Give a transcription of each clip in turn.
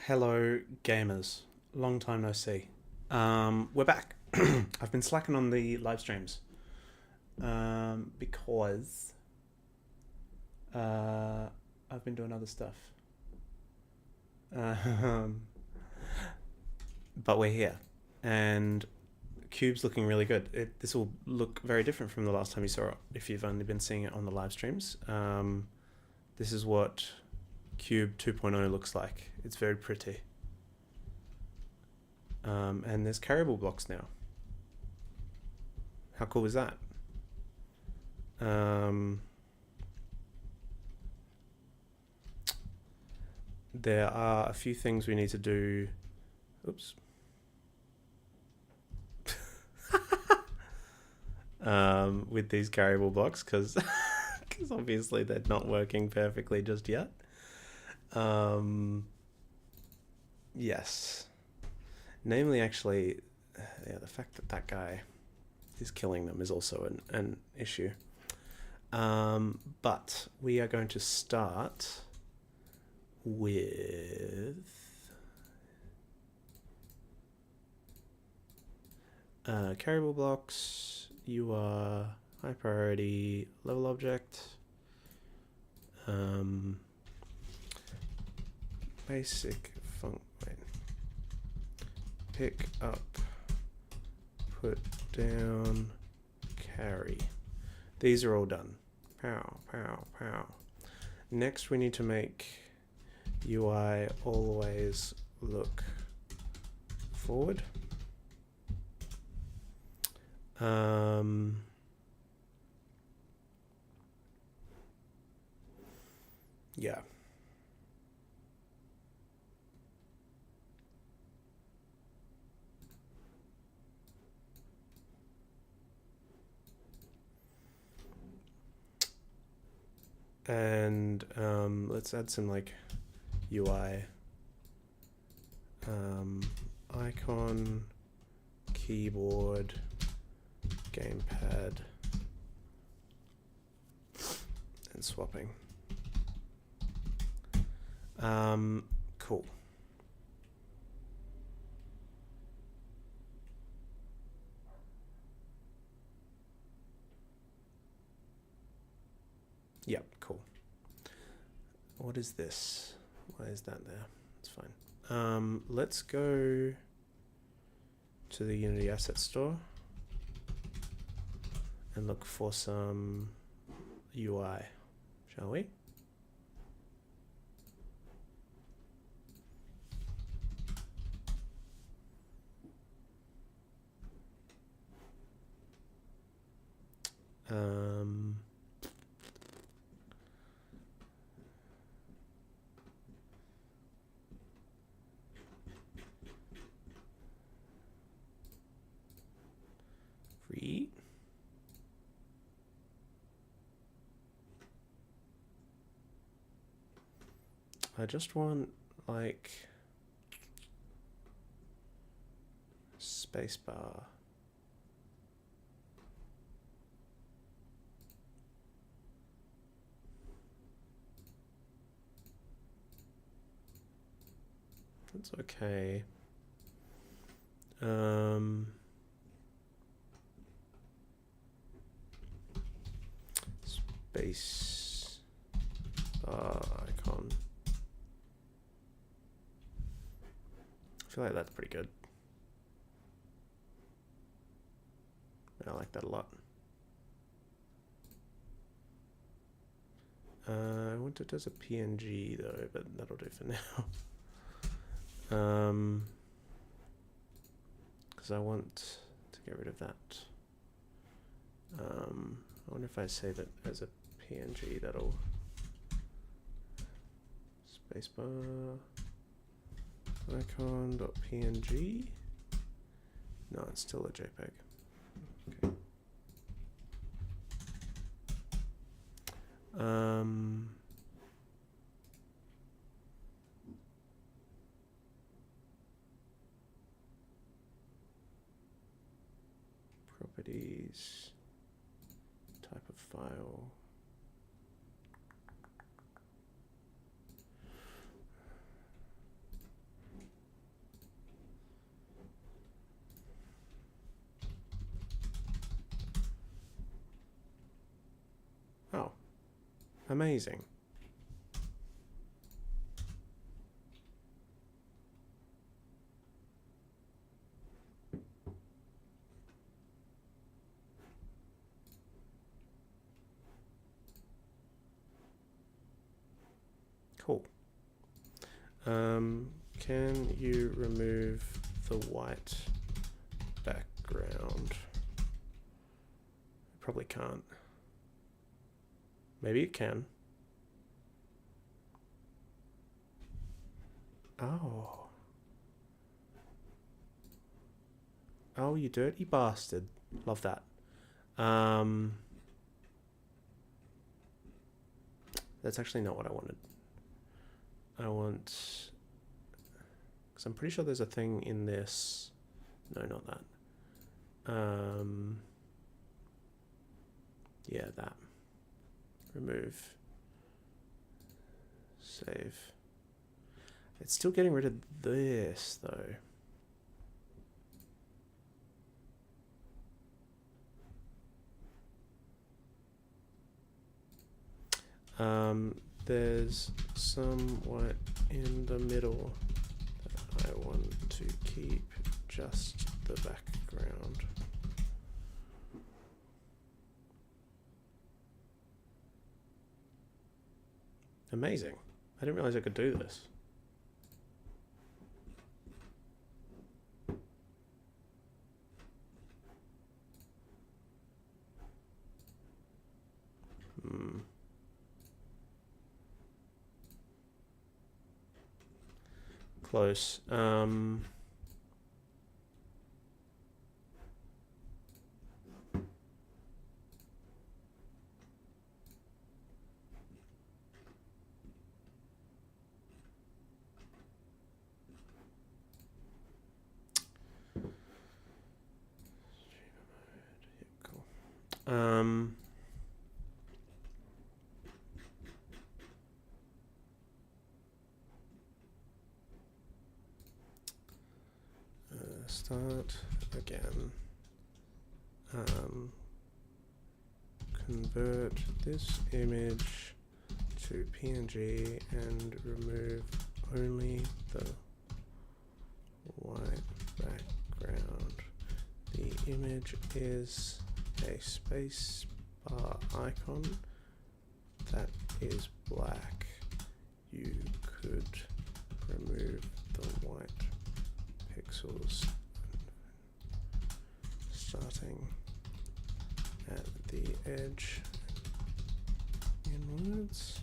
Hello, gamers. Long time no see. We're back. I've been slacking on the live streams because I've been doing other stuff. Um, but we're here, and Cube's looking really good. This will look very different from the last time you saw it if you've only been seeing it on the live streams. This is what Cube 2.0 looks like. It's very pretty. And there's carriable blocks now. How cool is that? There are a few things we need to do. Oops. With these carriable blocks, because obviously they're not working perfectly just yet. Yes. Namely, actually, yeah, the fact that that guy is killing them is also an issue. But we are going to start with carriable blocks. You are high priority level object. Basic func. Wait. Pick up, put down, carry. These are all done. Pow, pow, pow. Next, we need to make UI always look forward. Yeah. And let's add some like UI icon, keyboard, gamepad, and swapping. Cool. Yep, cool. What is this? Why is that there? It's fine. Let's go to the Unity Asset Store and look for some UI, shall we? Free. I just want like spacebar. That's okay. Space bar icon. I feel like that's pretty good. I like that a lot. I want it as a PNG though, but that'll do for now. Because I want to get rid of that. I wonder if I save it as a PNG, that'll spacebar icon.png. No, it's still a JPEG. Okay. Properties, type of file. Amazing. Cool. Can you remove the white background? Probably can't. Maybe it can. Oh. Oh, you dirty bastard. Love that. That's actually not what I wanted. I want... Because I'm pretty sure there's a thing in this. No, not that. Yeah, that. Remove. Save. It's still getting rid of this, though. There's some white in the middle that I want to keep just the background. Amazing. I didn't realize I could do this. Close. Cool. Start again. Convert this image to PNG and remove only the white background. The image is a space bar icon that is black. You could remove the white pixels starting at the edge inwards.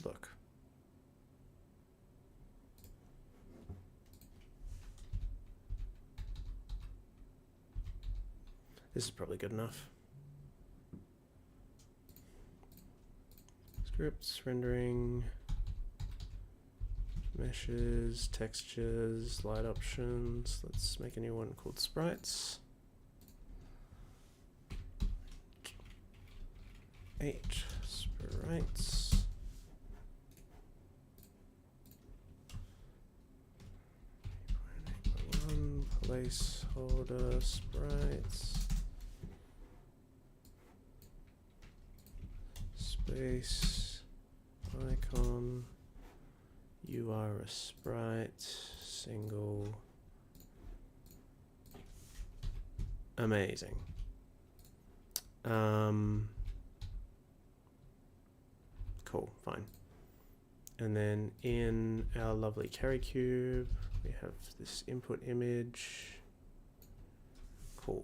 Look. This is probably good enough. Scripts, rendering, meshes, textures, light options. Let's make a new one called sprites. 8 sprites. One placeholder sprites. Space icon. You are a sprite. Single. Amazing. Cool, fine. And then in our lovely Carriable, we have this input image. Cool.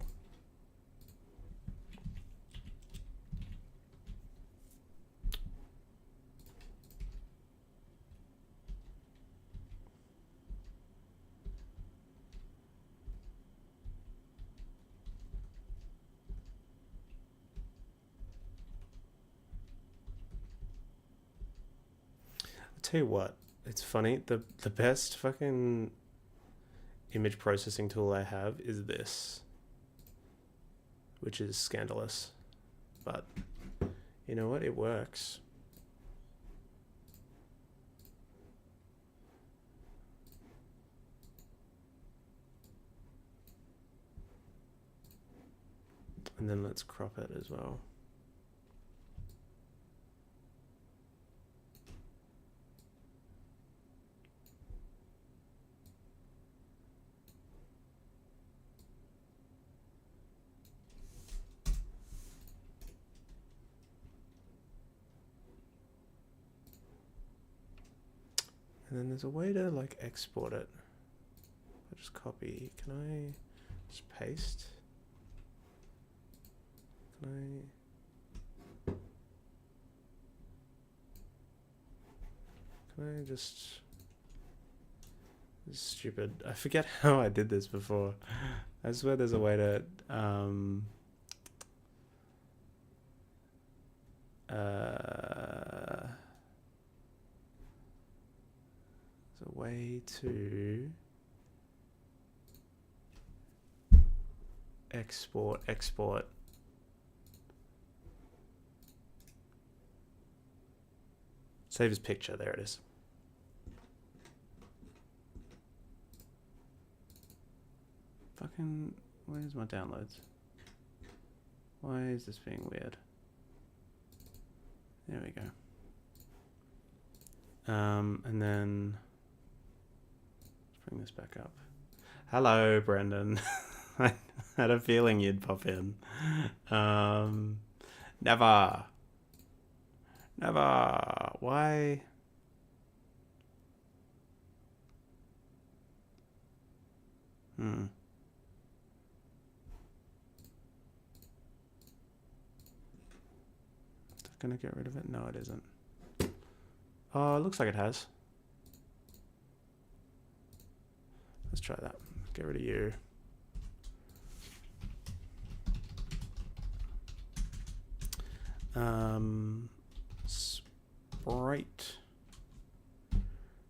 tell you what, it's funny. The best fucking image processing tool I have is this, which is scandalous. But you know what? It works. And then let's crop it as well. And then there's a way to like export it. I'll just copy. Can I just paste? Can I just... This is stupid. I forget how I did this before. I swear there's a way to there's a way to export. Save as picture. There it is. Fucking, where's my downloads? Why is this being weird? There we go. And then let's bring this back up. Hello, Brendan. I had a feeling you'd pop in. Never. Why? Gonna get rid of it? No, it isn't. Oh, it looks like it has. Let's try that. Get rid of you. Sprite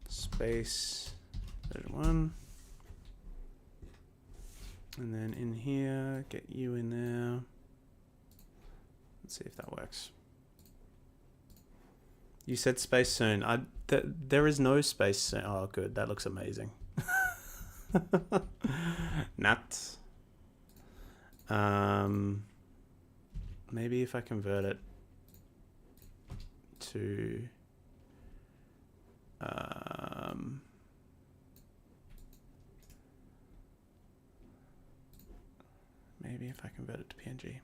space 31. And then in here, get you in there. Let's see if that works. You said space soon. There is no space soon. Oh, good. That looks amazing. Nuts. Maybe if I convert it to maybe if I convert it to PNG.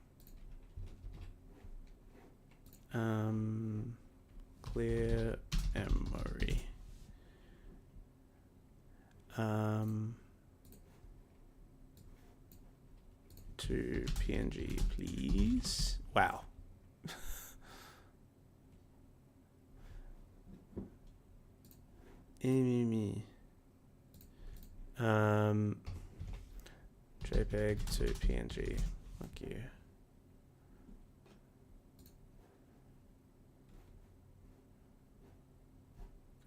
Clear memory. To PNG, please. Wow. JPEG to PNG. Fuck you.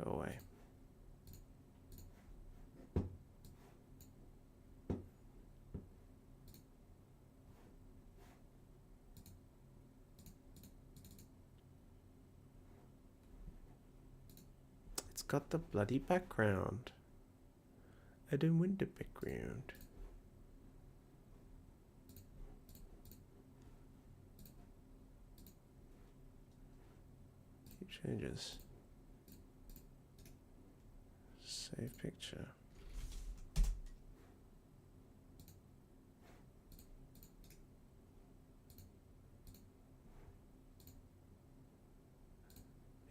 Go away. It's got the bloody background. I don't want the background. Keep changes. Save picture.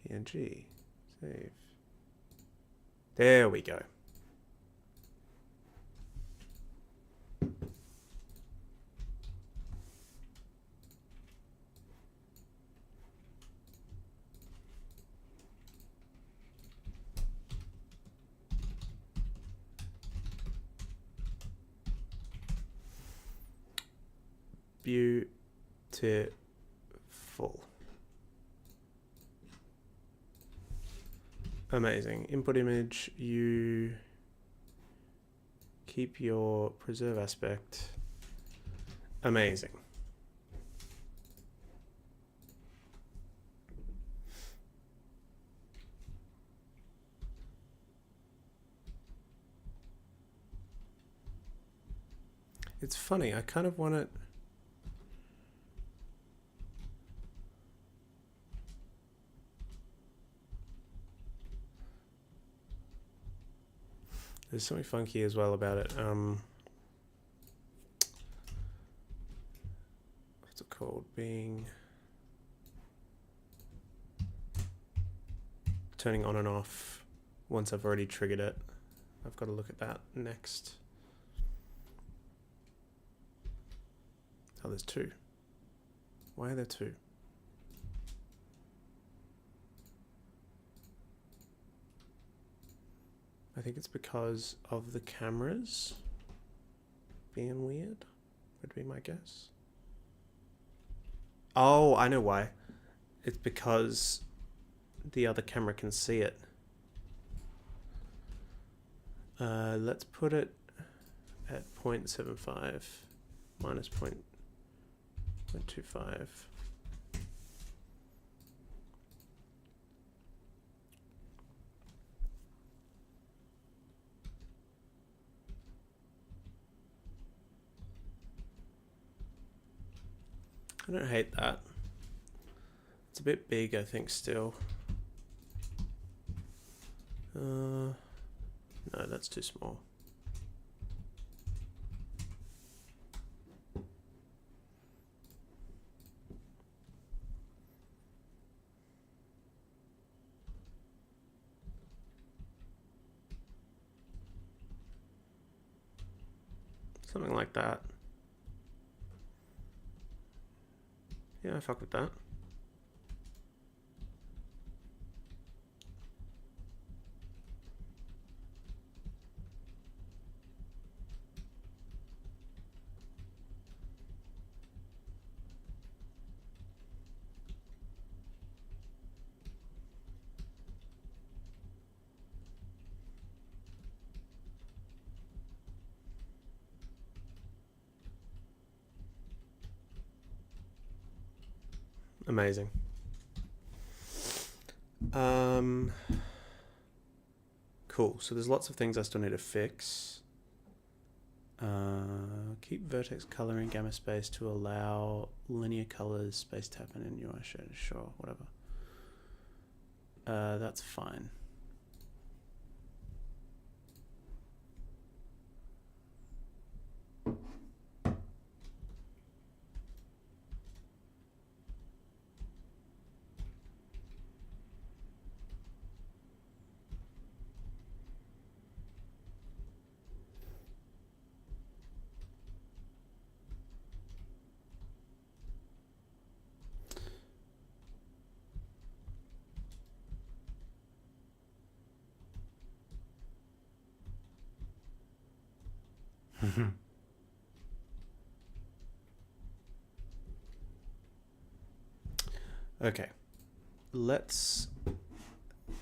PNG. Save. There we go. Beautiful. Amazing. Input image, you keep your preserve aspect. Amazing. It's funny, I kind of want it. There's something funky as well about it. What's it called? Turning on and off once I've already triggered it. I've got to look at that next. Oh, there's two. Why are there two? I think it's because of the cameras being weird, would be my guess. Oh, I know why. It's because the other camera can see it. Let's put it at 0.75 minus 0.25. I don't hate that. It's a bit big, I think, still. No, that's too small. Something like that. Yeah, I fuck with that. Amazing. Cool. So there's lots of things I still need to fix. Keep vertex color in gamma space to allow linear colors, space tapping in UI shaders. Sure, whatever. That's fine. Okay, let's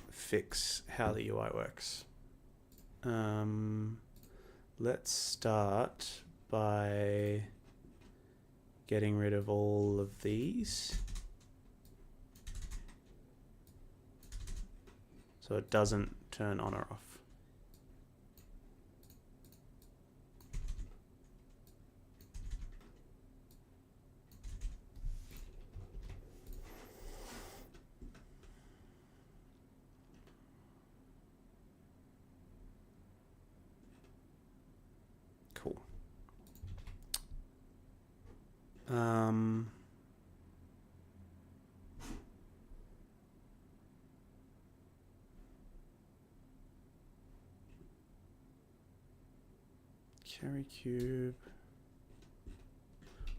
fix how the UI works. Let's start by getting rid of all of these so it doesn't turn on or off. Cool. Carry cube.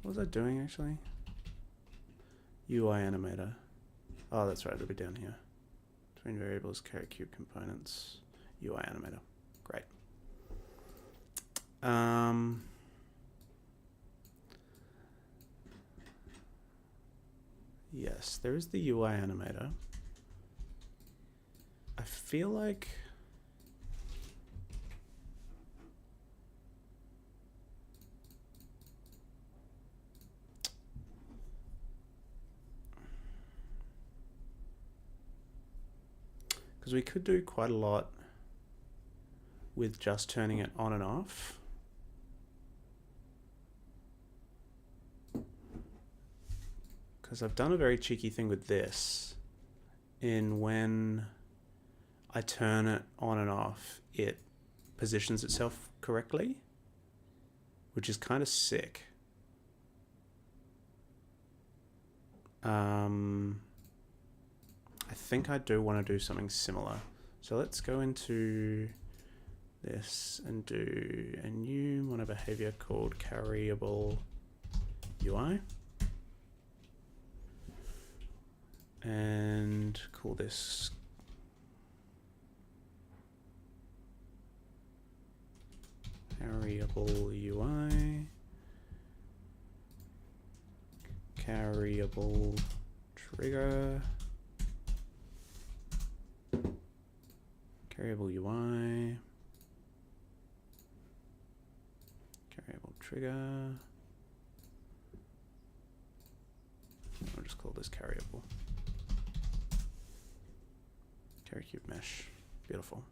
What was I doing actually? UI animator. Oh, that's right. It'll be down here. Between variables, carry cube components, UI animator. Great. Yes, there is the UI animator. I feel like because we could do quite a lot with just turning it on and off. Because I've done a very cheeky thing with this, in when I turn it on and off, it positions itself correctly, which is kind of sick. I think I do want to do something similar. So let's go into this and do a new mono behavior called Carriable UI. And call this Carriable UI. Carriable trigger. Carriable UI. Carriable trigger. I'll just call this carriable. Carricube mesh. Beautiful.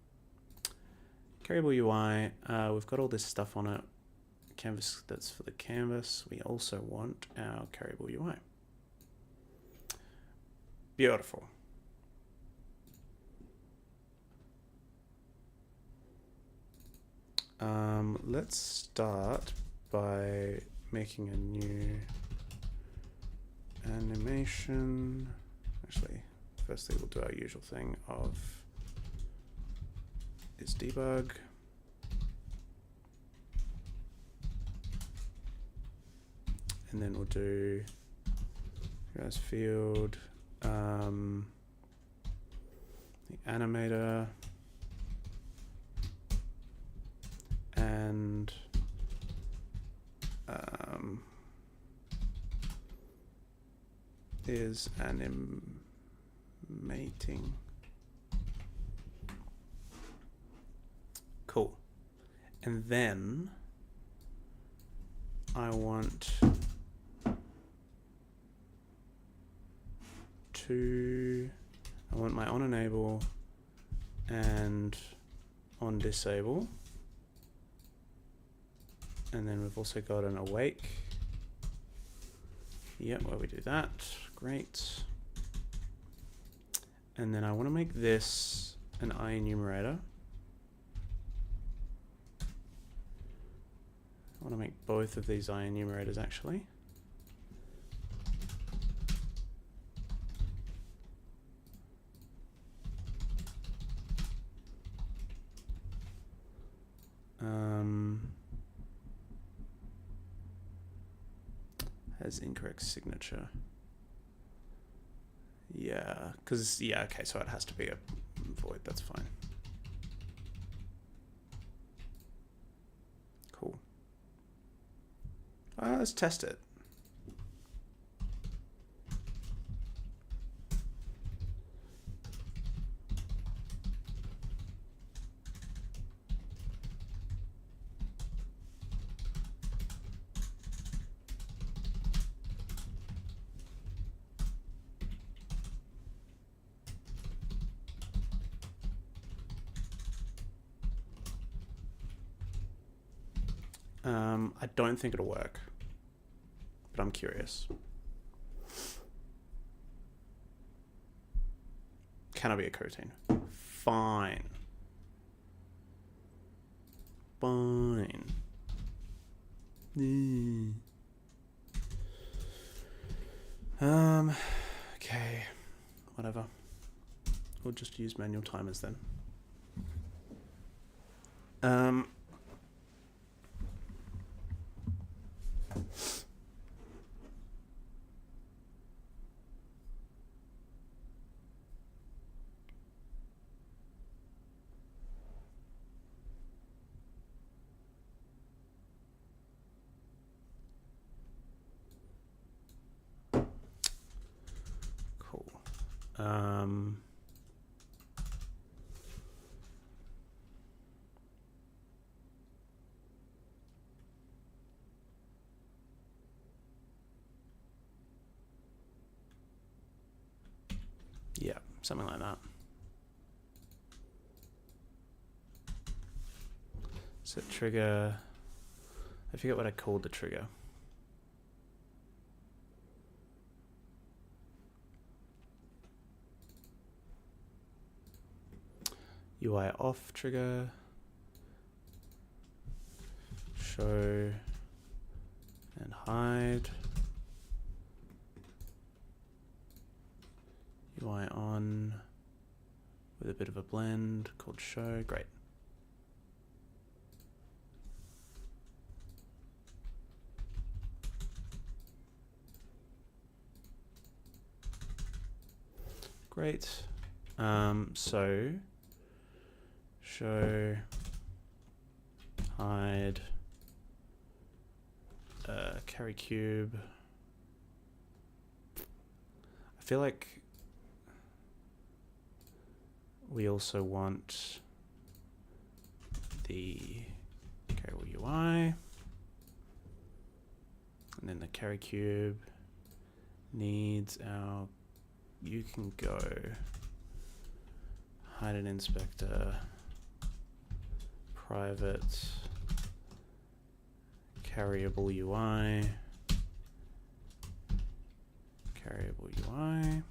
Carriable UI. We've got all this stuff on it. Canvas, that's for the canvas. We also want our Carriable UI. Beautiful. Let's start by making a new animation. Actually, firstly we'll do our usual thing of is debug. And then we'll do as field, the animator, and is animating. Cool. And then I want my on enable and on disable. And then we've also got an awake. Yep, where we do that. Great. And then I want to make this an IEnumerator. I want to make both of these IEnumerators actually. Has incorrect signature. Yeah, because, yeah, okay, so it has to be a void, that's fine. Cool. Let's test it. I don't think it'll work, but I'm curious. Can I be a coroutine? Fine. Fine. Okay, whatever. We'll just use manual timers then. Yeah, something like that. So trigger, I forget what I called the trigger. UI off trigger, show and hide, UI on with a bit of a blend called show. Great. Great. So show, hide, carry cube. I feel like we also want the Carriable UI, and then the carry cube needs our you can go hide an inspector private carriable UI carriable UI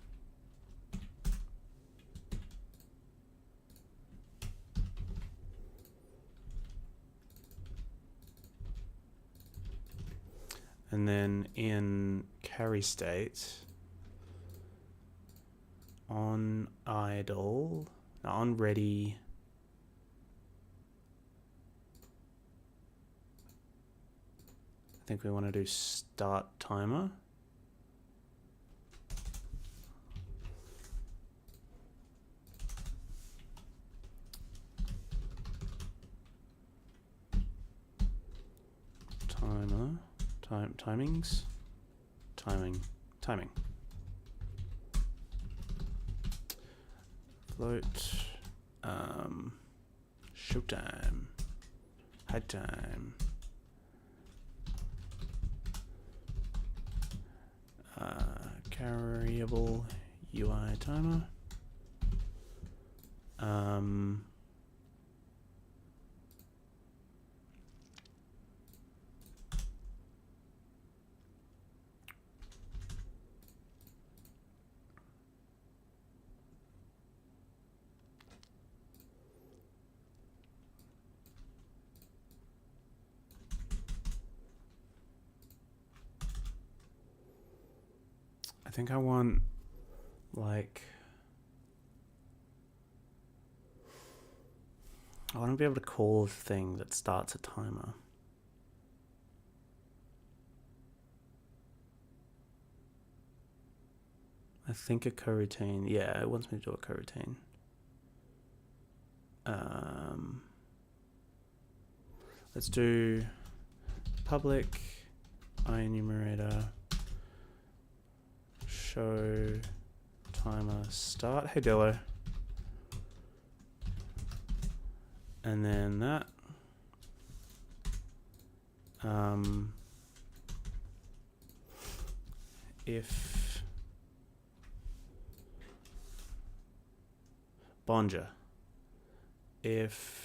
and then in carry state on idle, on ready, I think we want to do start timer. Timing. Float, showtime, hide time, carriable UI timer, I think I want like I want to be able to call a thing that starts a timer. I think a coroutine, yeah, it wants me to do a coroutine. Let's do public IEnumerator show timer start. Hey Dello. And then that. If Bonja, if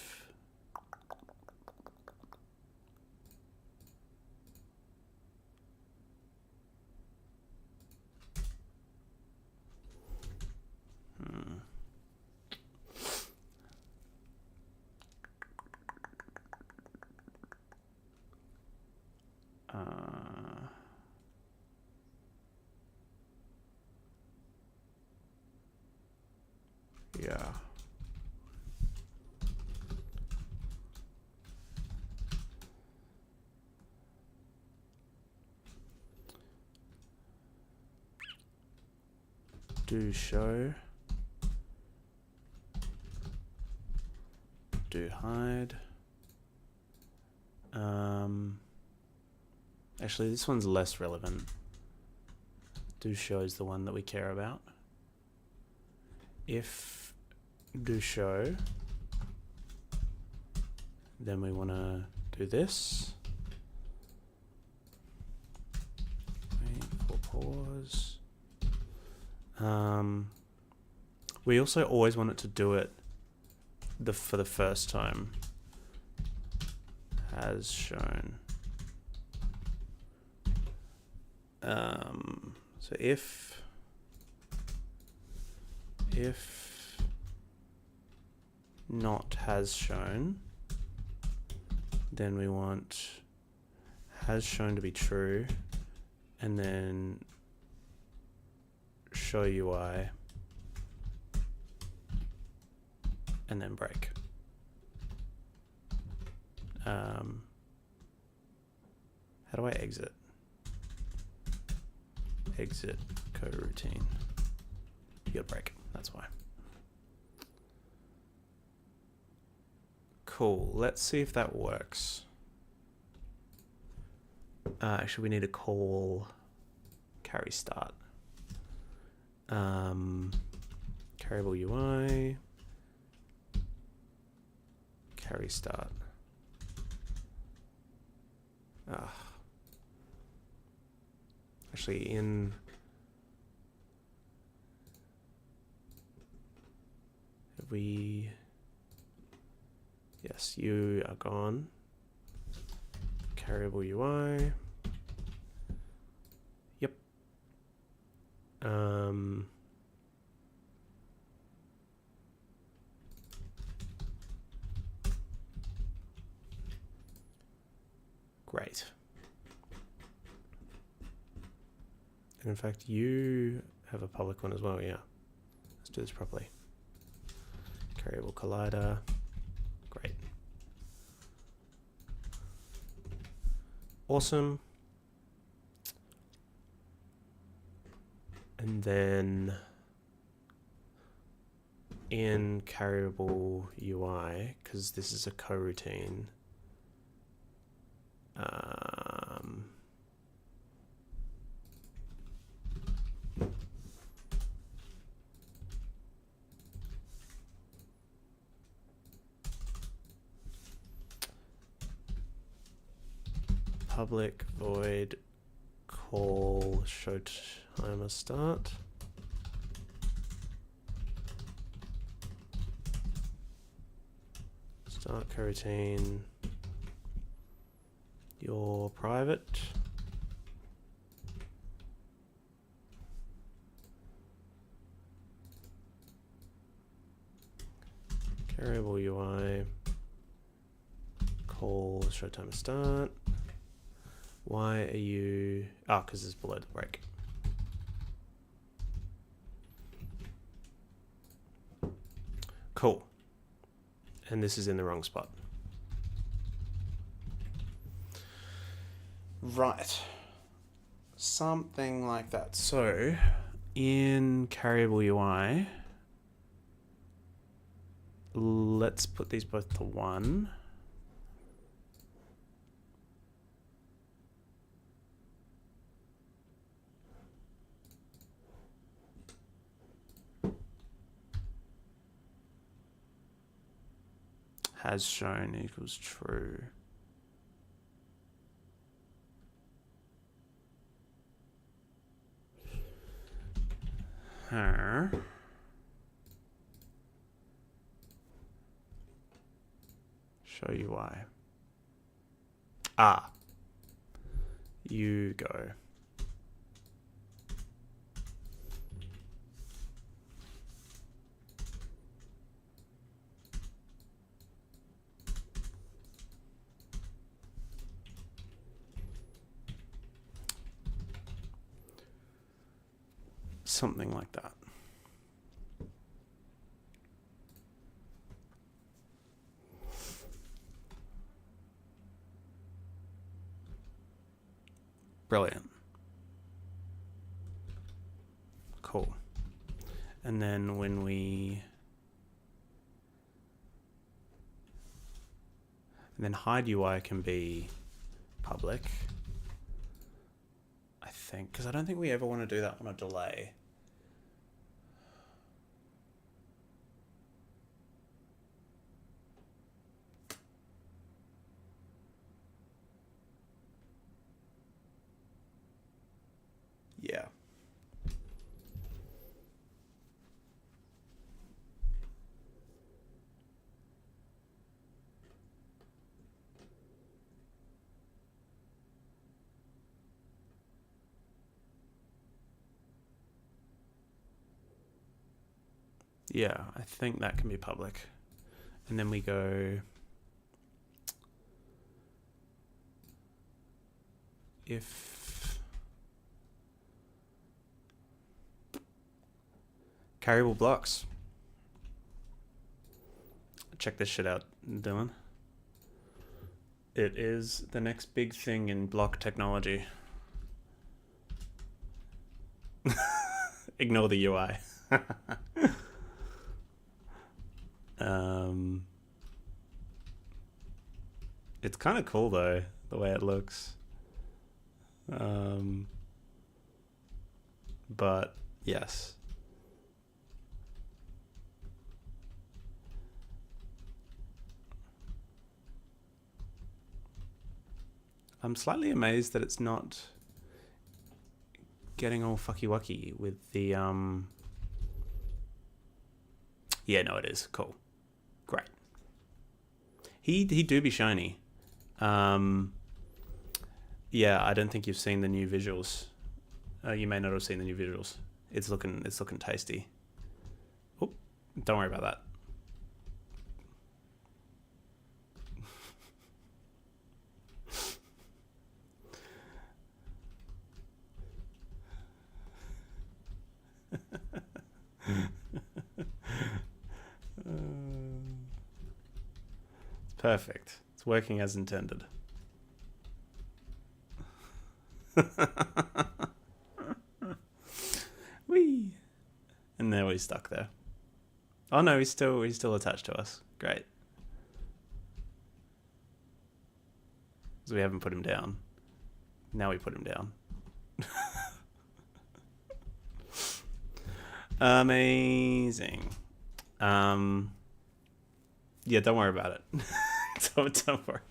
yeah. Do show. Do hide. Actually, this one's less relevant. Do show is the one that we care about. If do show, then we want to do this. Wait for pause. We also always want it to do it for the first time. Has shown. So if not has shown, then we want has shown to be true, and then show UI, and then break. How do I exit? Exit coroutine. You got break, that's why. Cool, let's see if that works. Actually, we need to call carry start. Carriable UI, carry start. Actually, yes, you are gone. Carriable UI. Yep. Great. And in fact, you have a public one as well, yeah. Let's do this properly. Carriable collider. Great. Awesome. And then in Carriable UI, because this is a coroutine, public void call show timer start. Start coroutine. Your private. Carriable UI. Call show timer start. Why are you... Oh, because it's below the break. Cool. And this is in the wrong spot. Right. Something like that. So, in Carriable UI, let's put these both to 1. Has shown equals true. Show you why. You go. Something like that. Brilliant. Cool. And then when we... And then hide UI can be public, I think, because I don't think we ever want to do that on a delay. Yeah. Yeah, I think that can be public. And then we go if Carriable blocks. Check this shit out, Dylan. It is the next big thing in block technology. Ignore the UI. It's kind of cool though, the way it looks. But yes. I'm slightly amazed that it's not getting all fucky wucky with the yeah, no, it is cool, great. He do be shiny. Yeah, I don't think you've seen the new visuals. You may not have seen the new visuals. It's looking tasty. Oh, don't worry about that. It's perfect. It's working as intended. Whee! And now he's stuck there. Oh no, he's still attached to us. Great. So we haven't put him down. Now we put him down. Amazing. Yeah, don't worry about it. don't worry about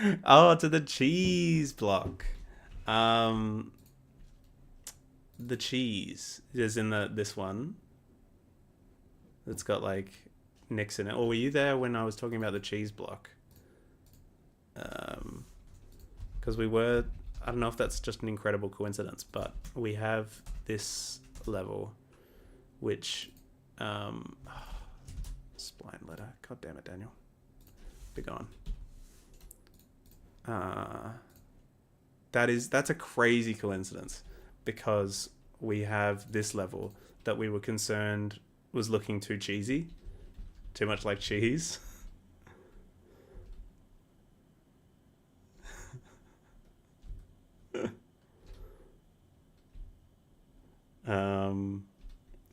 it. Oh, to the cheese block. The cheese is in this one. It's got like nicks in it. Or were you there when I was talking about the cheese block? Because we were. I don't know if that's just an incredible coincidence, but we have this level, which, spline letter. God damn it, Daniel. Be gone. That's a crazy coincidence, because we have this level that we were concerned was looking too cheesy, too much like cheese.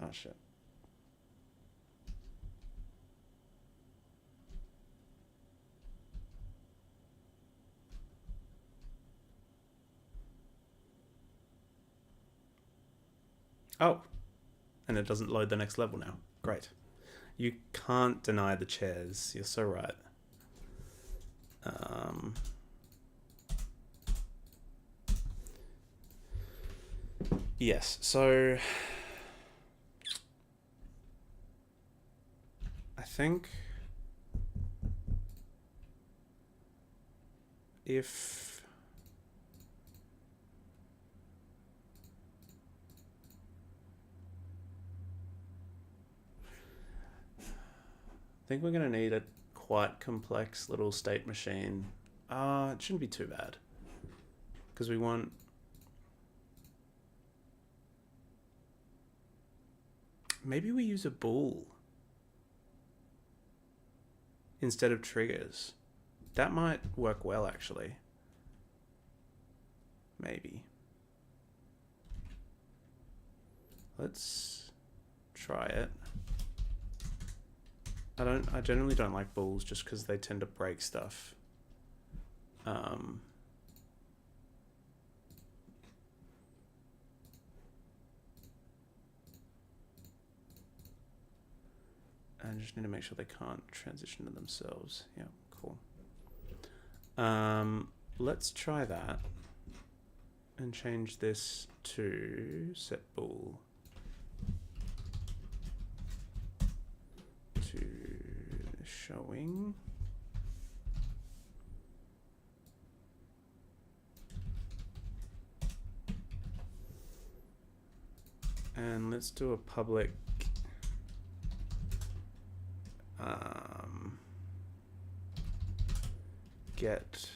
Oh shit. Oh, and it doesn't load the next level now. Great. You can't deny the chairs. You're so right. Yes, so I think if I think we're going to need a quite complex little state machine. It shouldn't be too bad, because we want maybe we use a bool instead of triggers. That might work well, actually. Maybe. Let's try it. I generally don't like bools just because they tend to break stuff. I just need to make sure they can't transition to themselves. Yeah, cool. Let's try that and change this to set bool to showing. And let's do a public get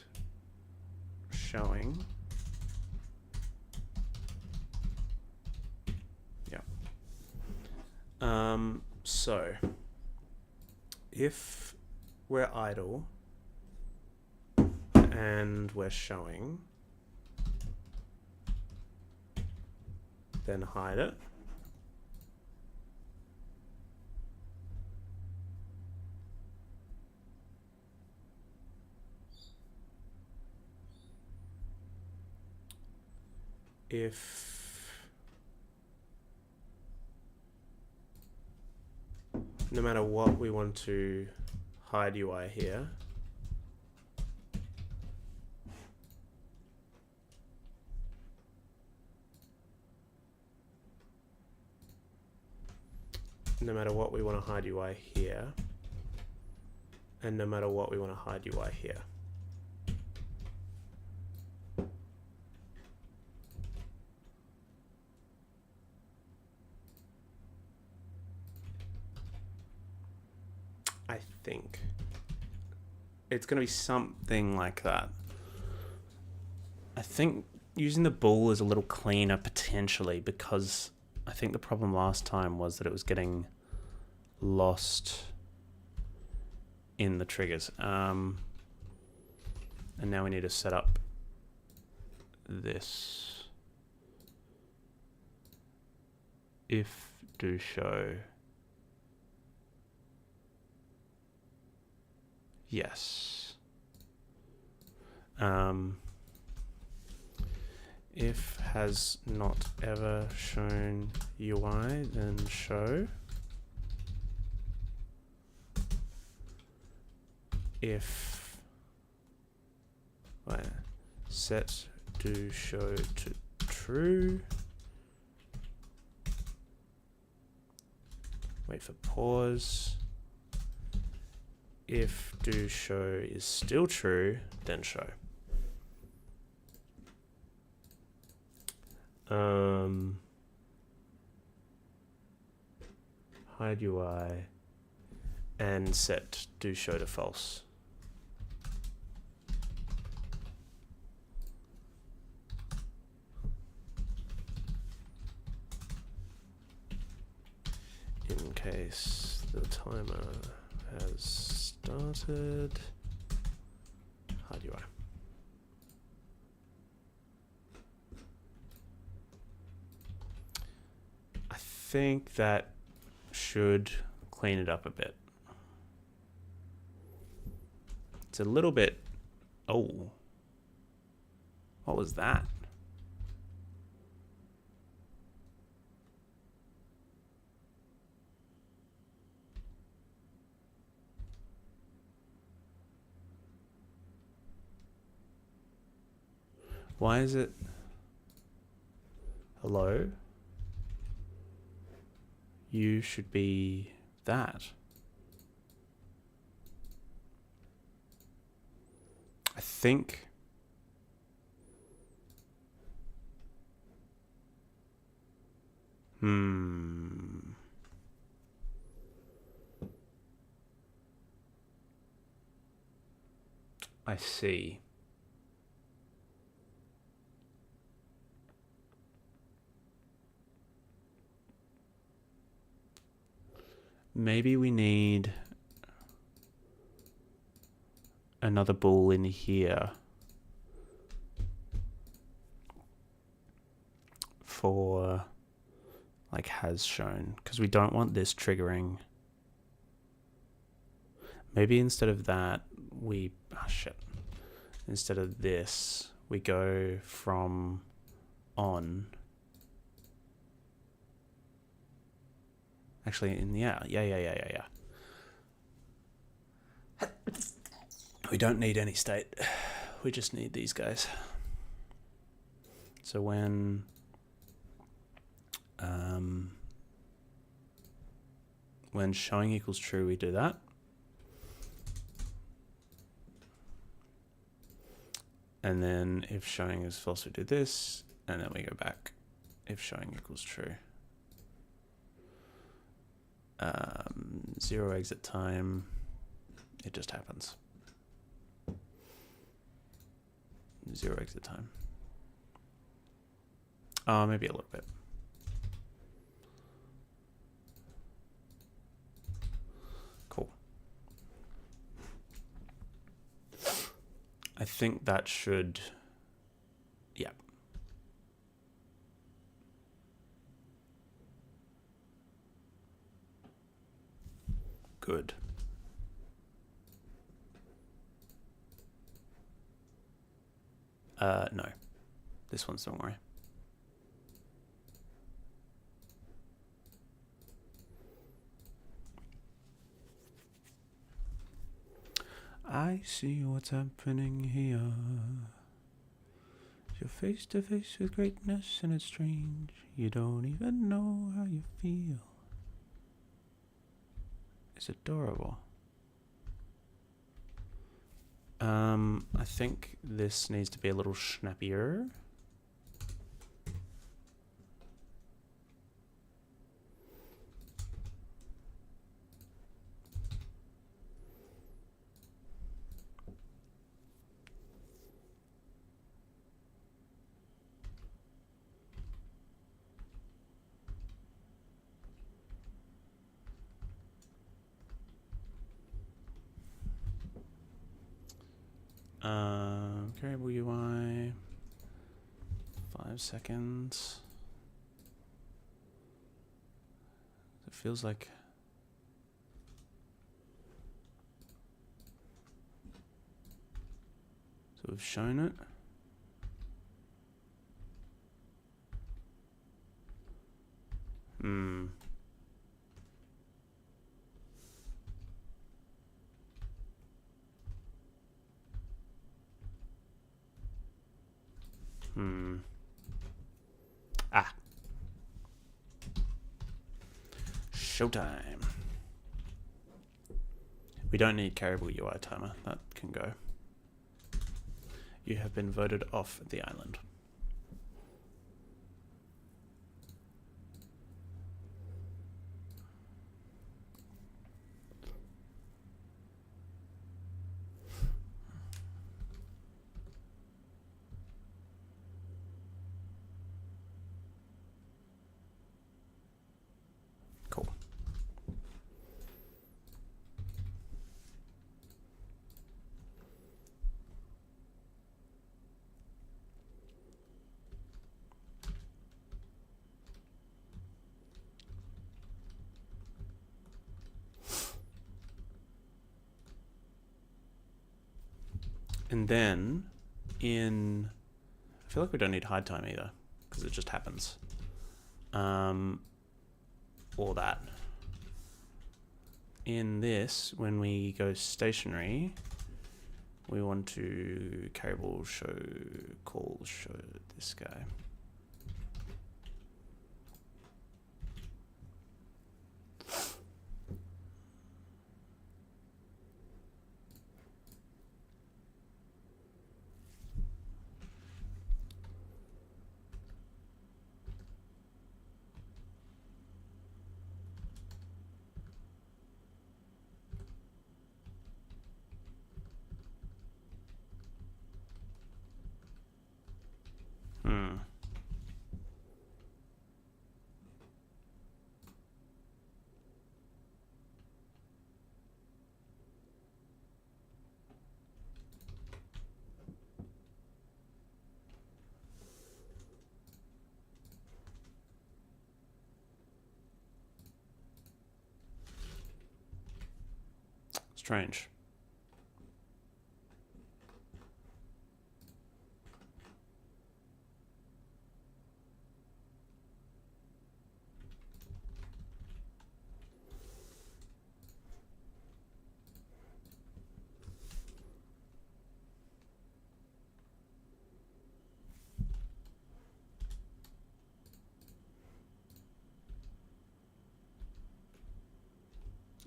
showing. Yeah. So if we're idle and we're showing, then hide it. If no matter what we want to hide UI here, no matter what we want to hide UI here, and no matter what we want to hide UI here. I think it's going to be something like that. I think using the bool is a little cleaner potentially, because I think the problem last time was that it was getting lost in the triggers. And now we need to set up this. If do show. Yes. If has not ever shown UI, then show. If set do show to true. Wait for pause. If do show is still true, then show. Hide UI and set do show to false. In case the timer has started, hide UI. I think that should clean it up a bit. It's a little bit, oh, what was that? Why is it, hello? You should be that. I think I see. Maybe we need another bool in here for like has shown, because we don't want this triggering. Maybe instead of that we, instead of this we go from on. Actually, yeah. We don't need any state. We just need these guys. So when showing equals true, we do that. And then if showing is false, we do this, and then we go back. If showing equals true. 0 exit time. It just happens. 0 exit time. Maybe a little bit. Cool. I think that should, yeah. Good. No. This one's, don't worry. I see what's happening here. You're face to face with greatness and it's strange. You don't even know how you feel. It's adorable. I think this needs to be a little snappier. Carriable UI, 5 seconds. It feels like so we've shown it. Showtime. We don't need Carriable UI timer. That can go. You have been voted off the island. Cool. And then I feel like we don't need hide time either because it just happens. Or that. In this, when we go stationary, we want to Carriable show this guy. Strange.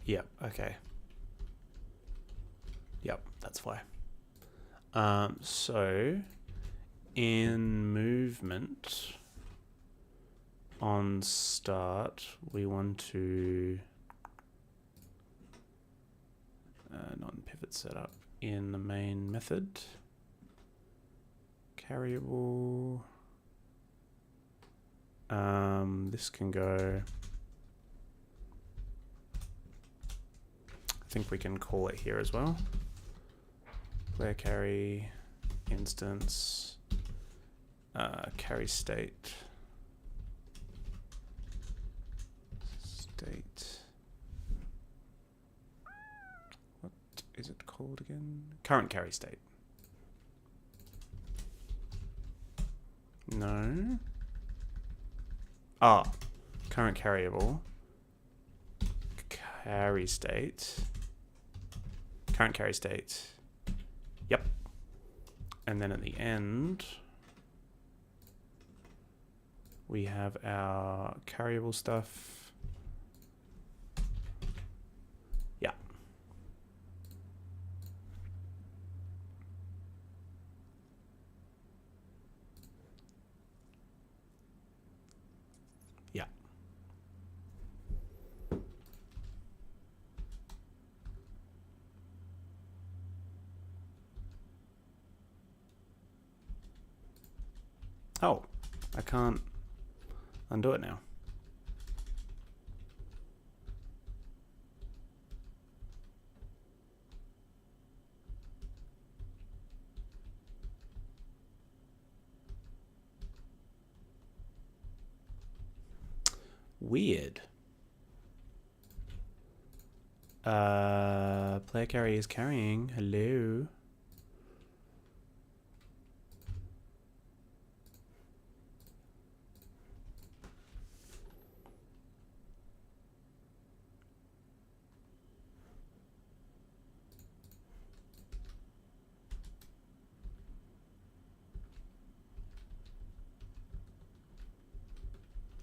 Yep, okay. Yep, that's why. So in movement on start, we want to non-pivot setup in the main method. Carriable. This can go. I think we can call it here as well. Player carry instance carry state what is it called again? Current carry state. No. Current carriable carry state. Current carry state. Yep. And then at the end, we have our carriable stuff. Yeah. Yeah. Oh, I can't undo it now. Weird. Player carry is carrying. Hello.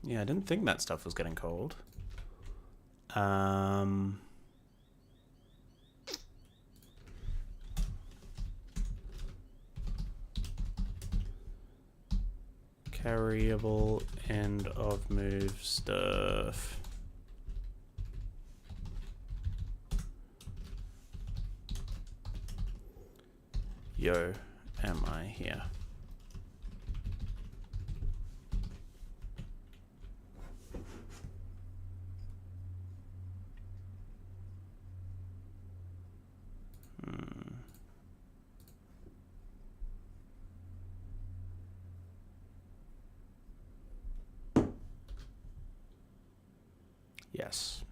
Yeah, I didn't think that stuff was getting called. Carriable end of move stuff. Yo, am I here? Yes.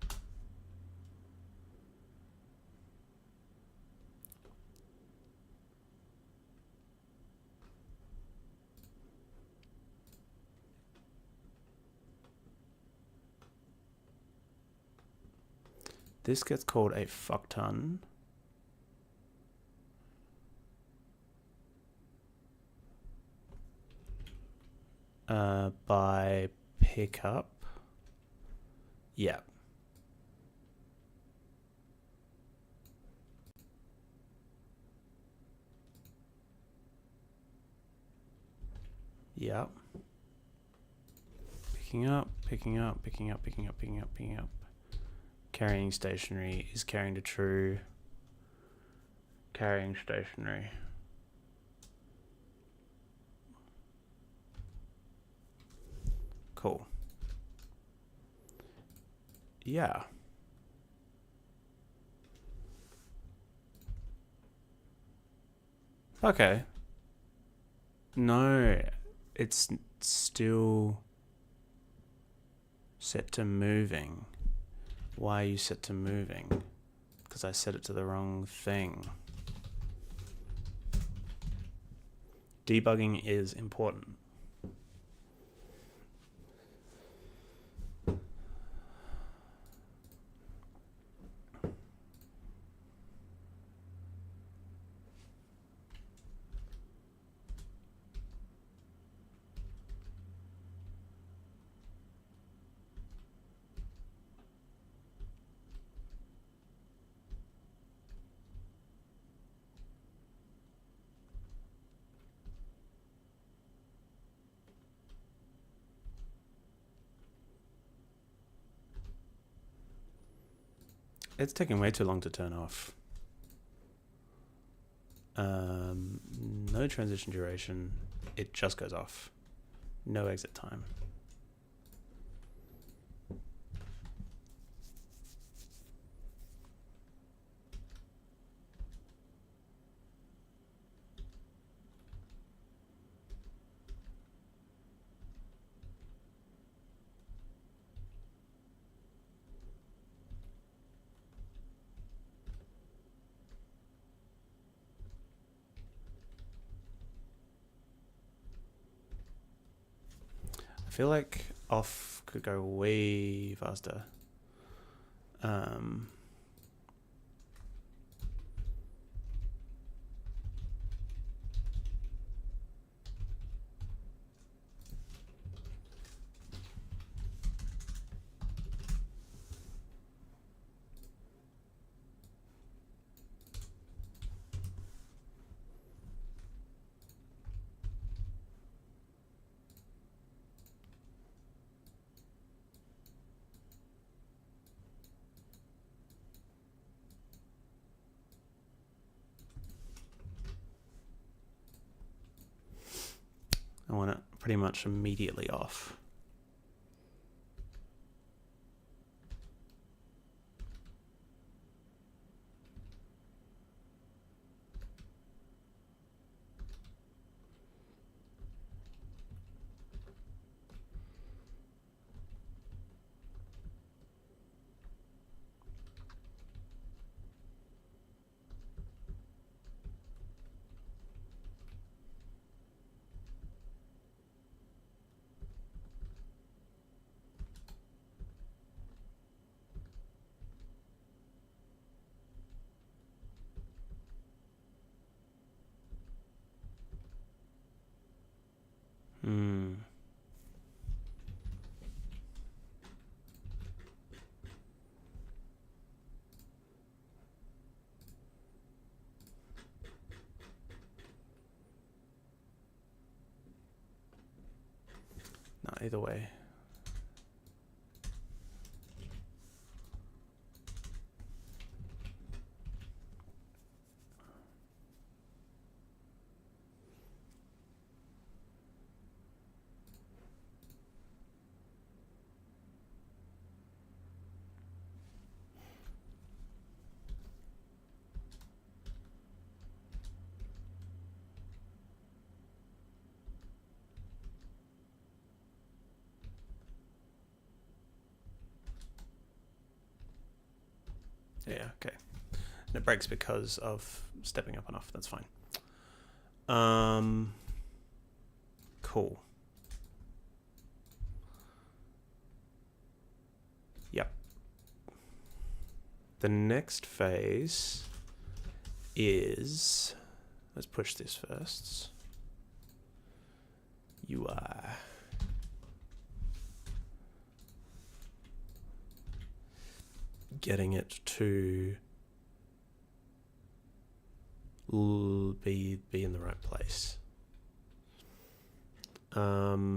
This gets called a fuck ton. By pickup. Yeah. Yeah. Picking up. Carrying stationary is carrying to true. Carrying stationary. Cool. Yeah. Okay. No, it's still set to moving. Why are you set to moving? Because I set it to the wrong thing. Debugging is important. It's taking way too long to turn off. No transition duration. It just goes off. No exit time. I feel like off could go way faster. I want it pretty much immediately off. No, either way. Yeah, okay. And it breaks because of stepping up and off. That's fine. Cool. Yep. The next phase is, let's push this first. UI. Getting it to be in the right place. I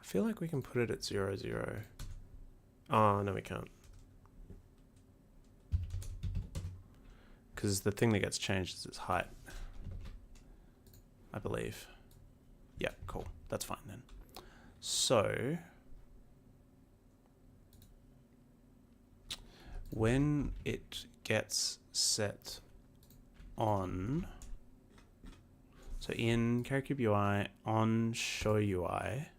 feel like we can put it at 0, 0. Oh, no, we can't. Because the thing that gets changed is its height, I believe. Yeah, cool. That's fine then. So, when it gets set on, so in Carriable UI, on Show UI,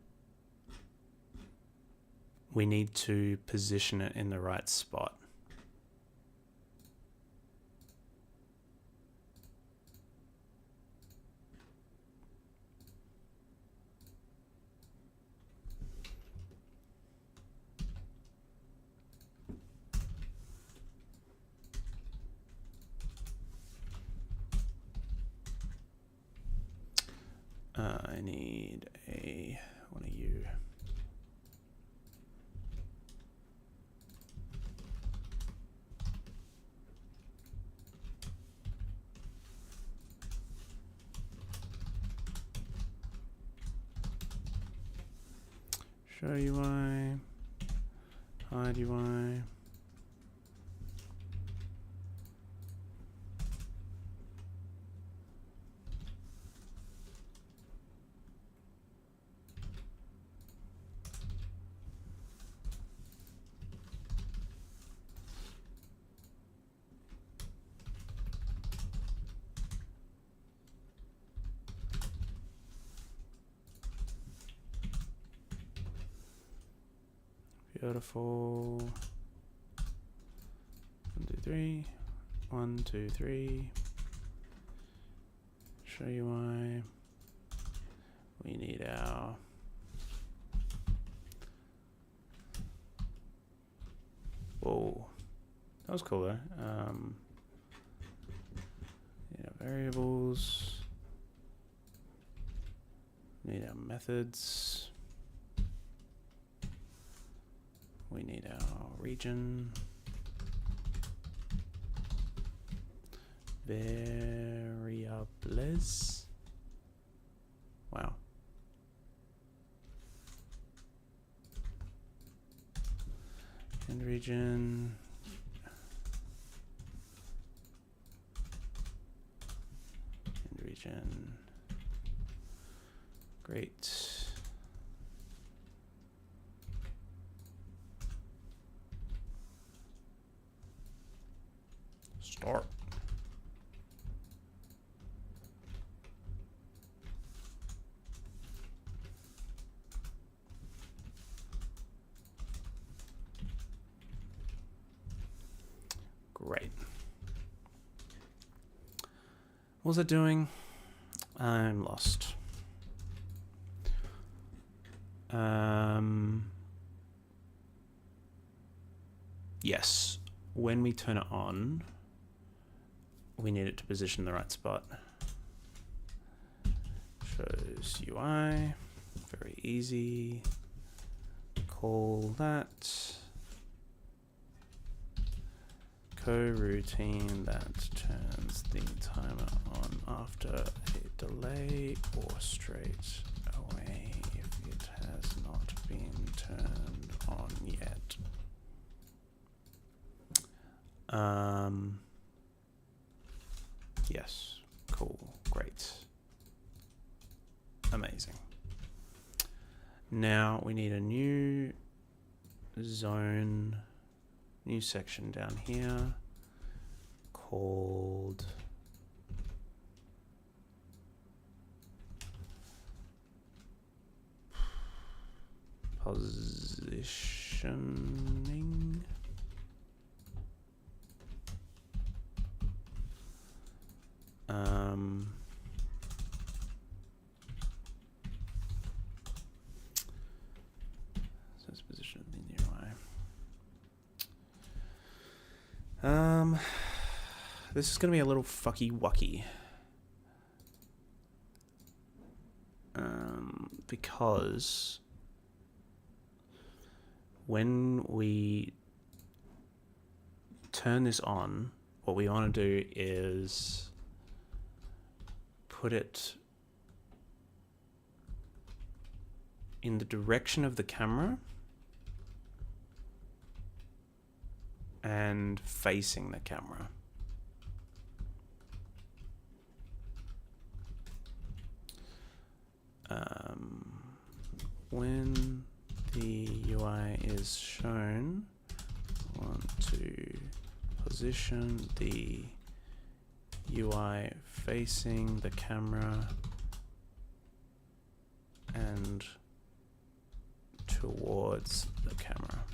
we need to position it in the right spot. I need one of you. show UI, hide UI. Beautiful. 1, 2, 3. 1, 2, 3. Show UI. We need our whoa. That was cool though. Need our variables. Need our methods. We need our region. Variables. Wow. And region. And region. Great. Start. Great. What was it doing? I'm lost. Yes. When we turn it on, we need it to position in the right spot. Shows UI. Very easy. Call that. Coroutine that turns the timer on after a delay or straight away if it has not been turned on yet. Yes, cool, great, amazing. Now we need a new zone, new section down here called positioning. So it's position of the new UI. This is going to be a little fucky wucky. Because when we turn this on, what we want to do is put it in the direction of the camera and facing the camera. When the UI is shown, we want to position the UI facing the camera and towards the camera.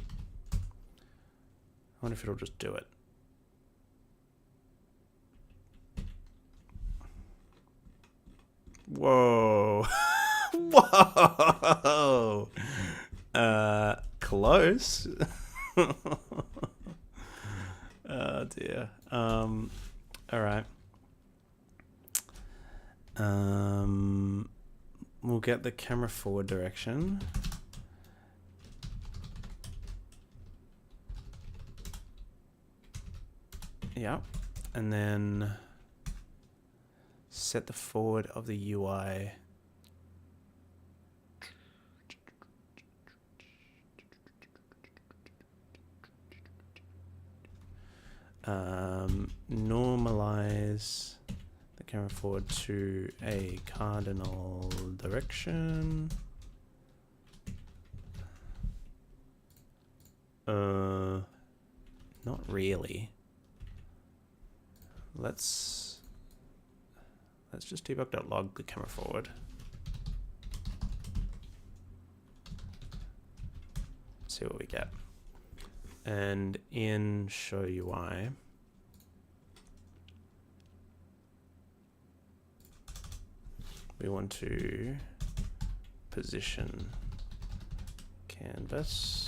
I wonder if it'll just do it. Whoa. Whoa. Close. Oh dear. All right. We'll get the camera forward direction. Yeah. And then set the forward of the UI. Normalize the camera forward to a cardinal direction. Not really. Let's just debug.log the camera forward. See what we get. And in show UI, we want to position canvas.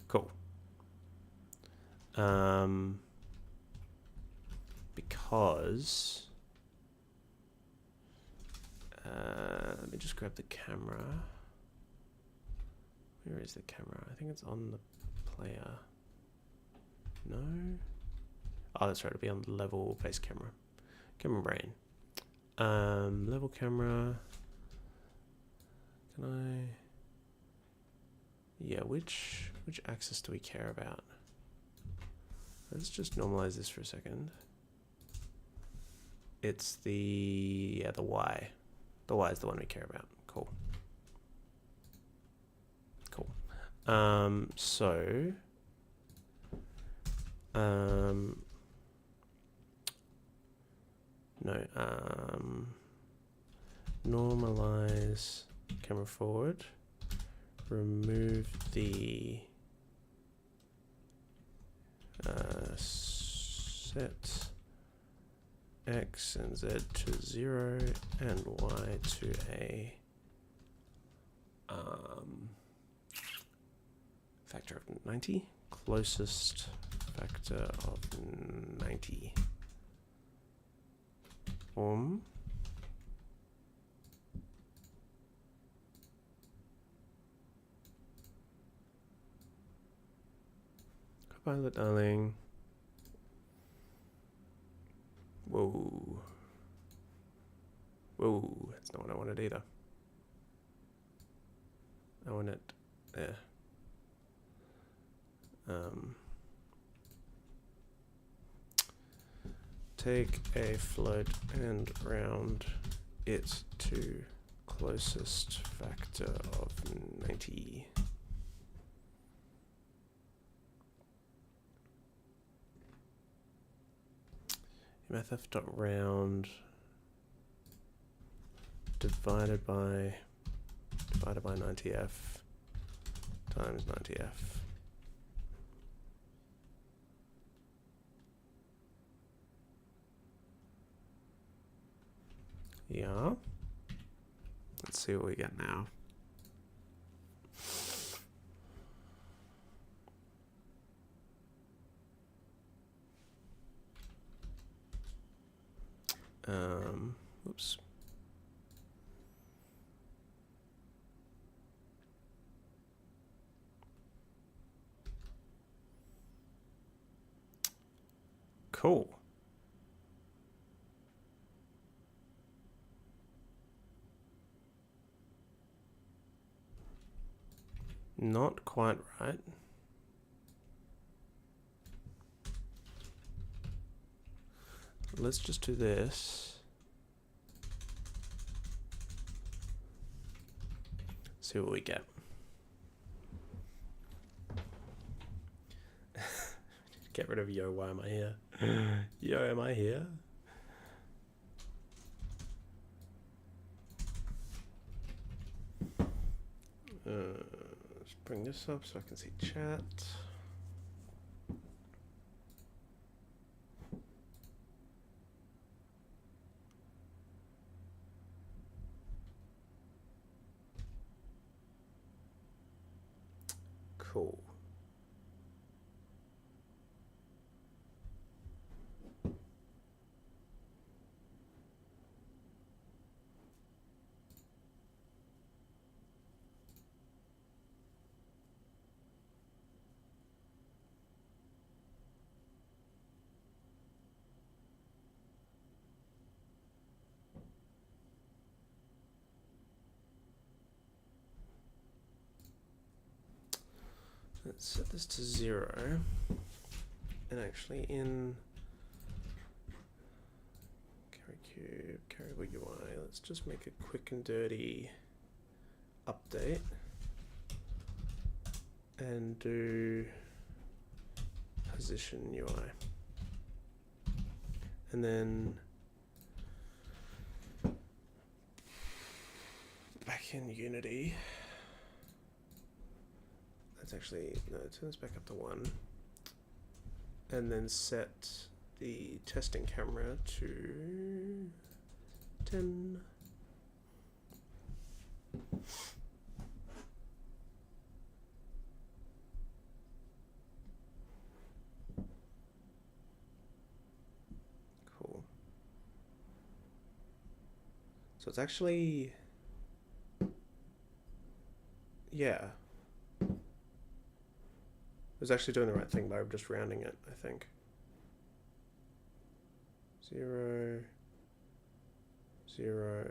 Cool. Because let me just grab the camera. Where is the camera? I think it's on the player. No. Oh, that's right. It'll be on the level base camera. Camera brain. Level camera. Can I? Yeah, which axis do we care about? Let's just normalize this for a second. It's the Y. The Y is the one we care about. Cool. Cool. Normalize camera forward. Remove the set X and Z to 0 and Y to a factor of 90. Closest factor of 90. Pilot, darling. Whoa. Whoa, that's not what I wanted either. I want it there. Take a float and round it to closest factor of 90. Math.round divided by 90f times 90f. Yeah. Let's see what we get now. Oops. Cool. Not quite right. Let's just do this. See what we get. Get rid of yo, why am I here? Yo, am I here? Let's bring this up so I can see chat. Cool. Let's set this to 0. And actually in Carriable, Carriable UI, let's just make a quick and dirty update and do position UI. And then back in Unity, let's actually, no, turn this back up to 1. And then set the testing camera to 10. Cool. So it's actually, yeah. It was actually doing the right thing by just rounding it, I think. 0, 0.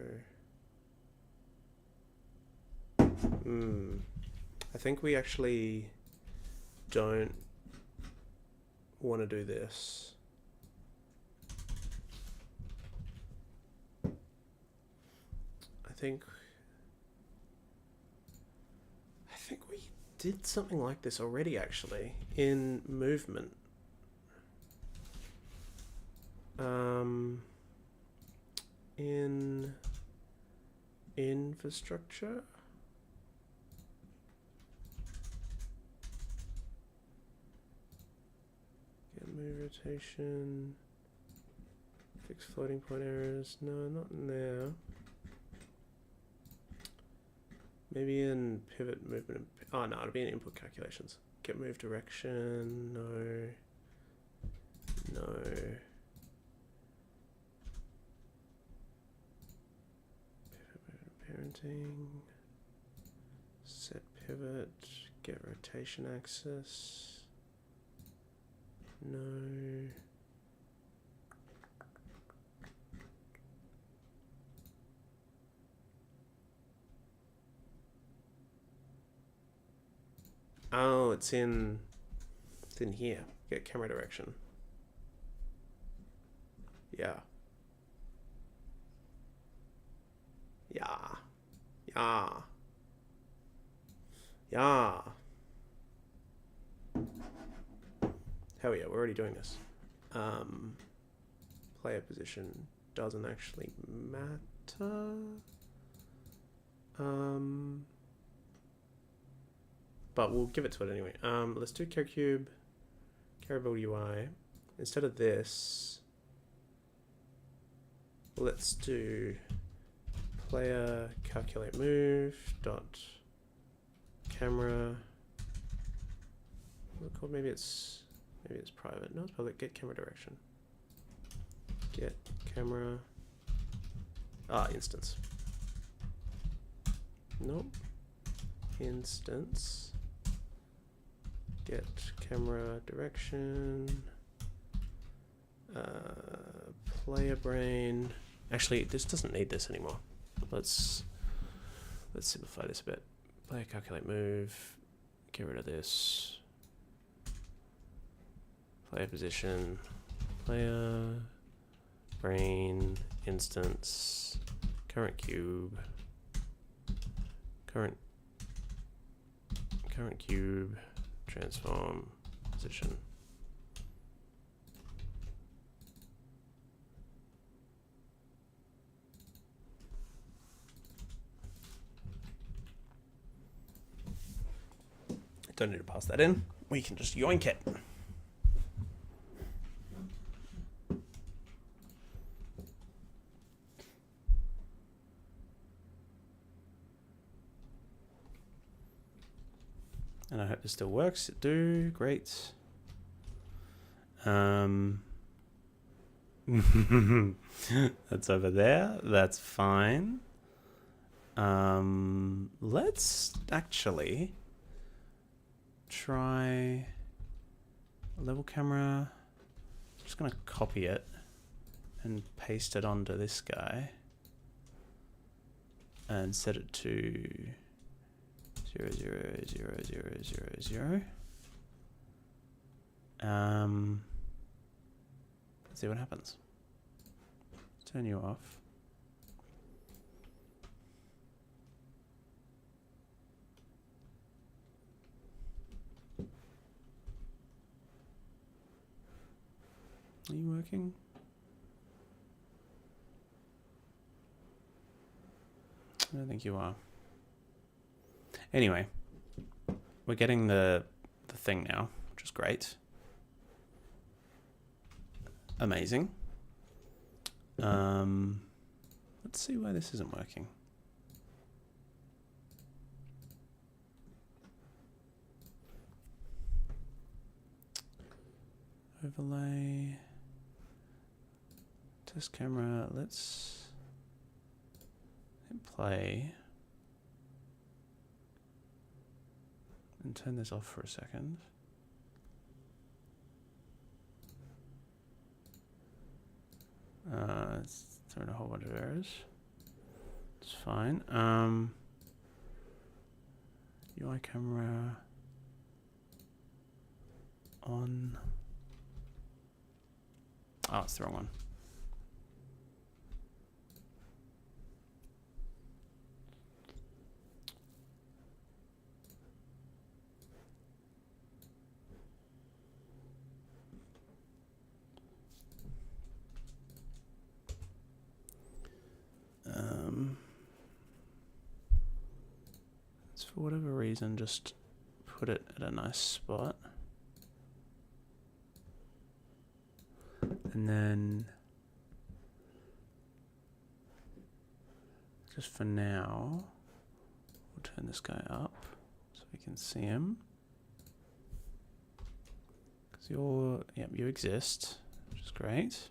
I think we actually don't want to do this. I think we did something like this already, actually, in movement. In infrastructure. Get move rotation. Fix floating point errors. No, not in there. Maybe in pivot movement. Oh no, it'll be in input calculations. Get move direction. No. No. Parenting, set pivot, get rotation axis, no. Oh, it's in here. Get camera direction. Yeah. Yeah. Yeah. Yeah. Hell yeah, we're already doing this. Player position doesn't actually matter. But we'll give it to it anyway. Let's do Carriable UI. Instead of this, let's do player calculate move dot camera. What's it called? Maybe it's private. No, it's public. Get camera direction. Get camera. Instance. Nope. Instance. Get camera direction. Player brain. Actually, this doesn't need this anymore. Let's simplify this a bit. Player calculate move. Get rid of this. Player position. Player brain instance. Current cube. Current cube. Transform position. Don't need to pass that in. We can just yoink it. And I hope this still works. It do. Great. That's over there. That's fine. Let's actually try level camera. I'm just gonna copy it and paste it onto this guy and set it to 0, 0, 0, 0, 0, 0. Let's see what happens. Turn you off. Are you working? I don't think you are. Anyway, we're getting the thing now, which is great. Amazing. Let's see why this isn't working. Overlay. Test camera. Let's hit play. And turn this off for a second. It's throwing a whole bunch of errors. It's fine. UI camera on. Oh, it's the wrong one. Let's, for whatever reason, just put it at a nice spot. And then, just for now, we'll turn this guy up so we can see him. Because you exist, which is great.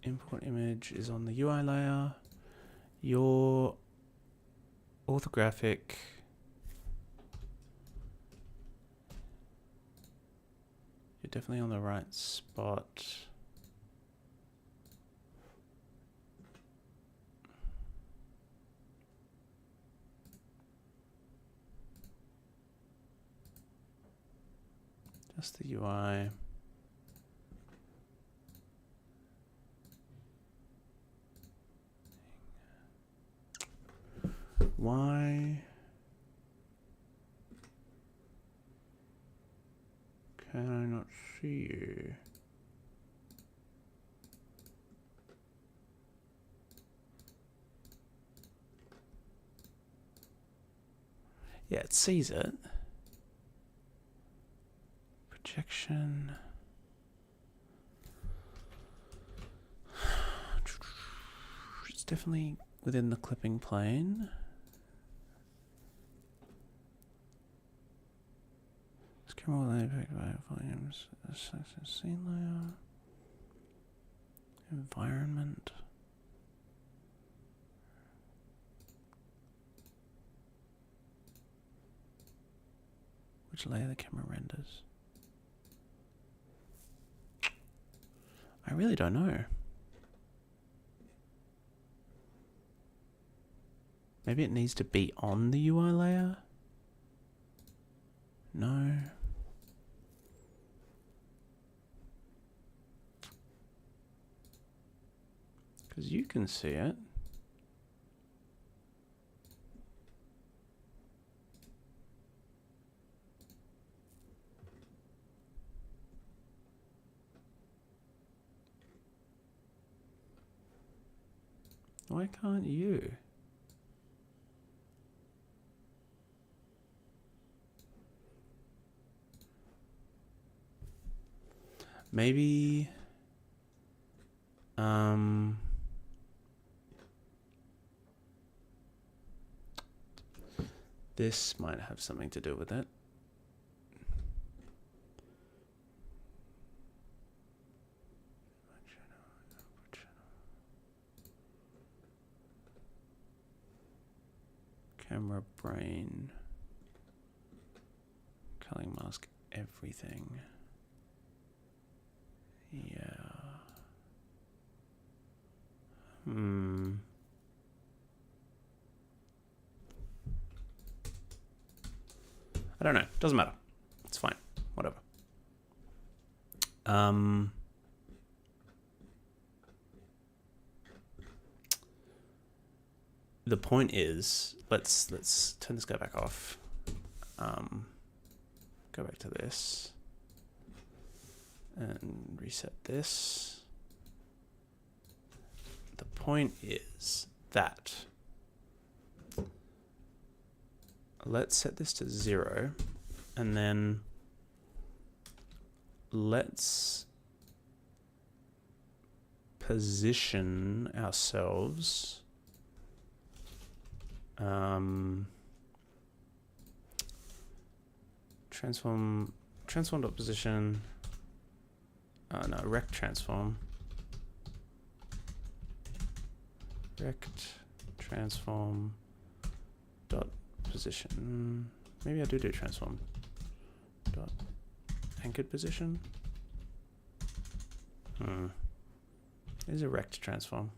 Import image is on the UI layer. Your orthographic you're definitely on the right spot. Just the UI. Why can I not see you? Yeah, it sees it. Projection. It's definitely within the clipping plane. Camera will impact by volumes, scene layer, environment. Which layer the camera renders? I really don't know. Maybe it needs to be on the UI layer? No. Because you can see it. Why can't you? Maybe this might have something to do with it. Camera brain. Culling mask everything. Yeah. I don't know. Doesn't matter. It's fine. Whatever. The point is, let's turn this guy back off. Go back to this and reset this. The point is that let's set this to 0, and then let's position ourselves transform dot position, no, rect transform dot position. Maybe I do transform dot anchored position. Is a rect transform.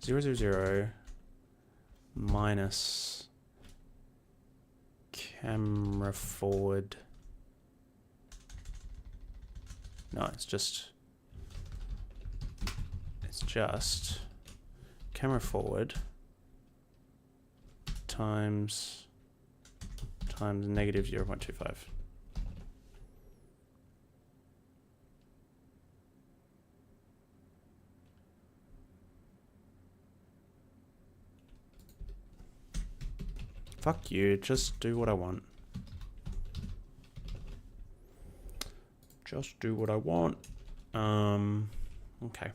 Zero zero zero minus camera forward. No, it's just camera forward times negative 0.25. Fuck you, just do what I want. Just do what I want. Okay.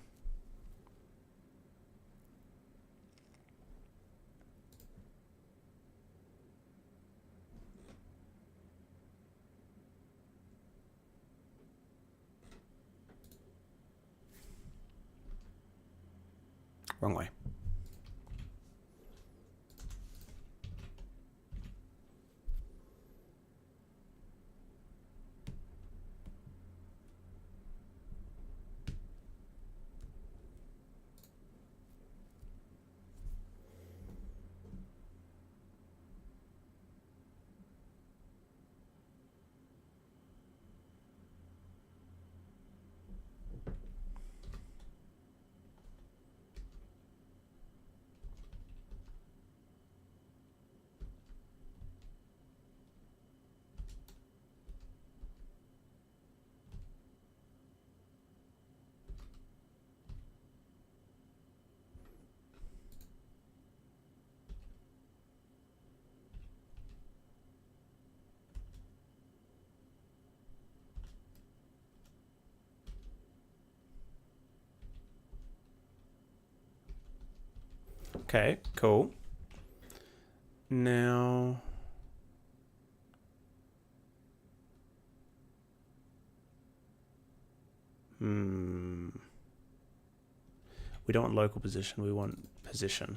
Wrong way. Okay, cool. Now, we don't want local position, we want position.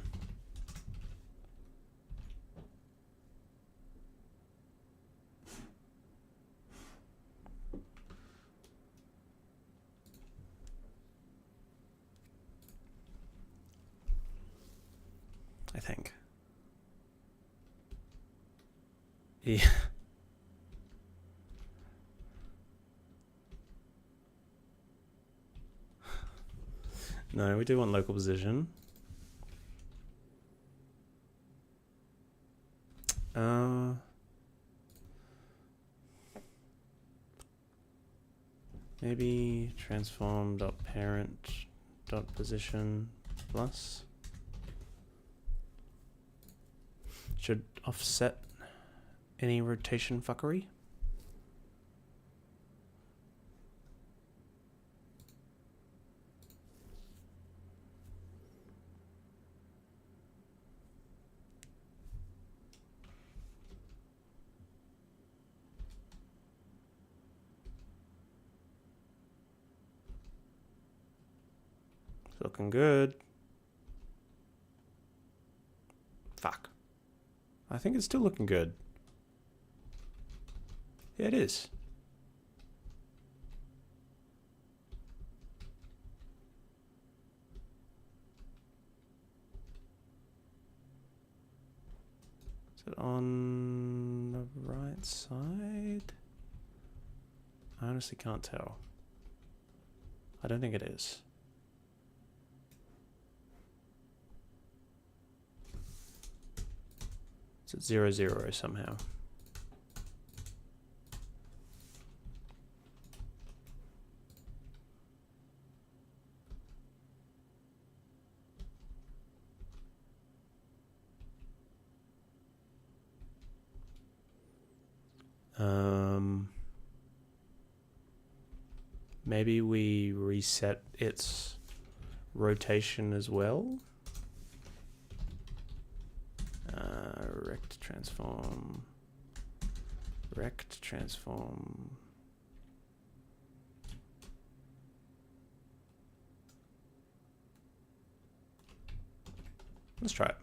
I think. Yeah. No, we do want local position. Maybe transform dot parent dot position plus. Should offset any rotation fuckery. Looking good. Fuck. I think it's still looking good. Yeah, it is. Is it on the right side? I honestly can't tell. I don't think it is. It's at 0, 0 somehow. Maybe we reset its rotation as well. Rect transform. Rect transform. Let's try it.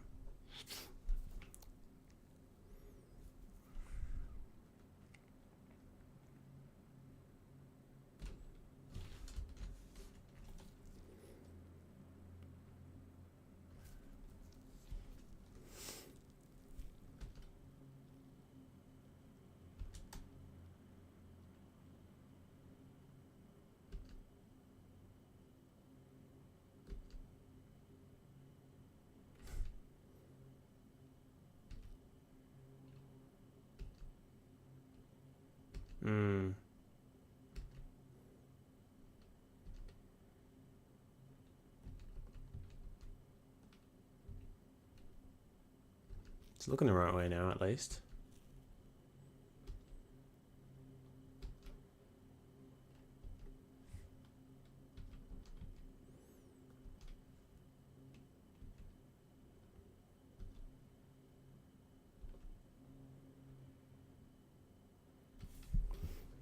It's looking the right way now, at least.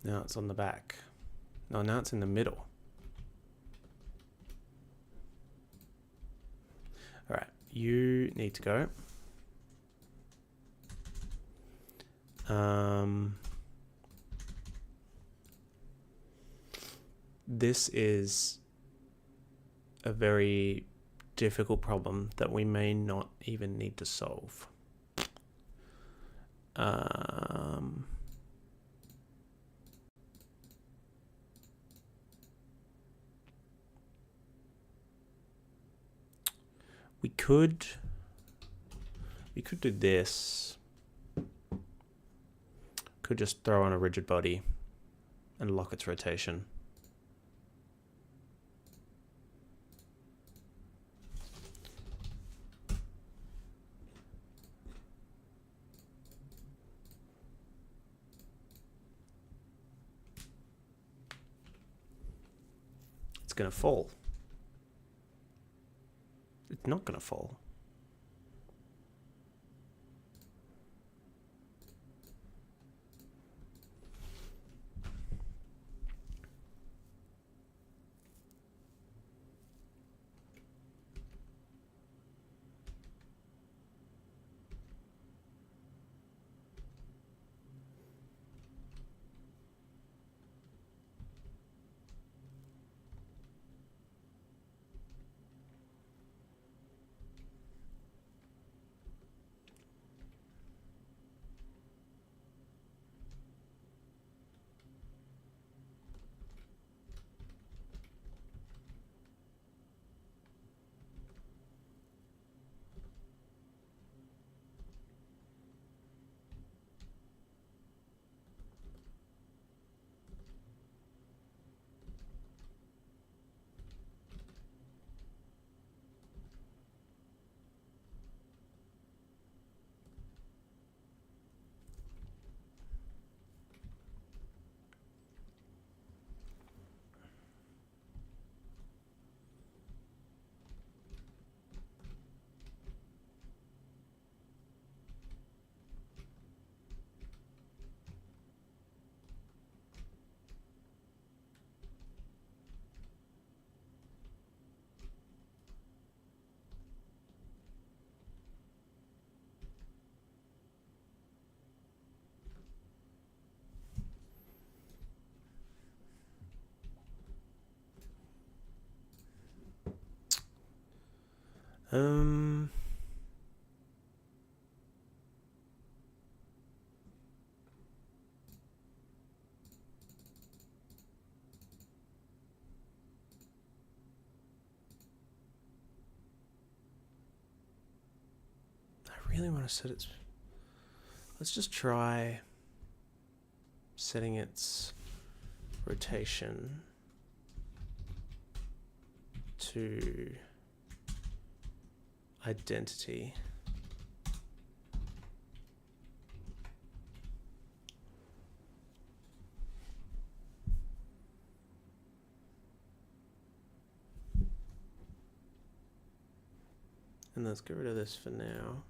Now it's on the back. No, now it's in the middle. All right, you need to go. This is a very difficult problem that we may not even need to solve. We could do this. Could just throw on a rigid body and lock its rotation. It's gonna fall. It's not gonna fall. really want to set its... Let's just try setting its rotation to identity. And let's get rid of this for now.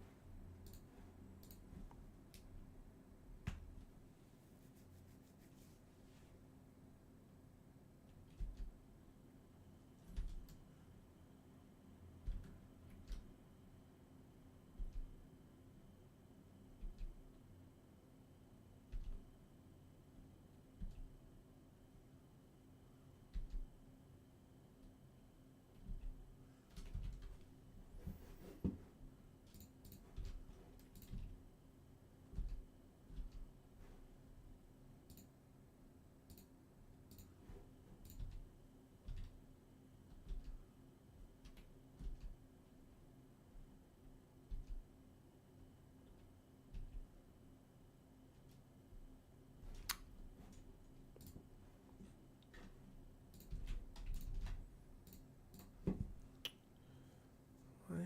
Why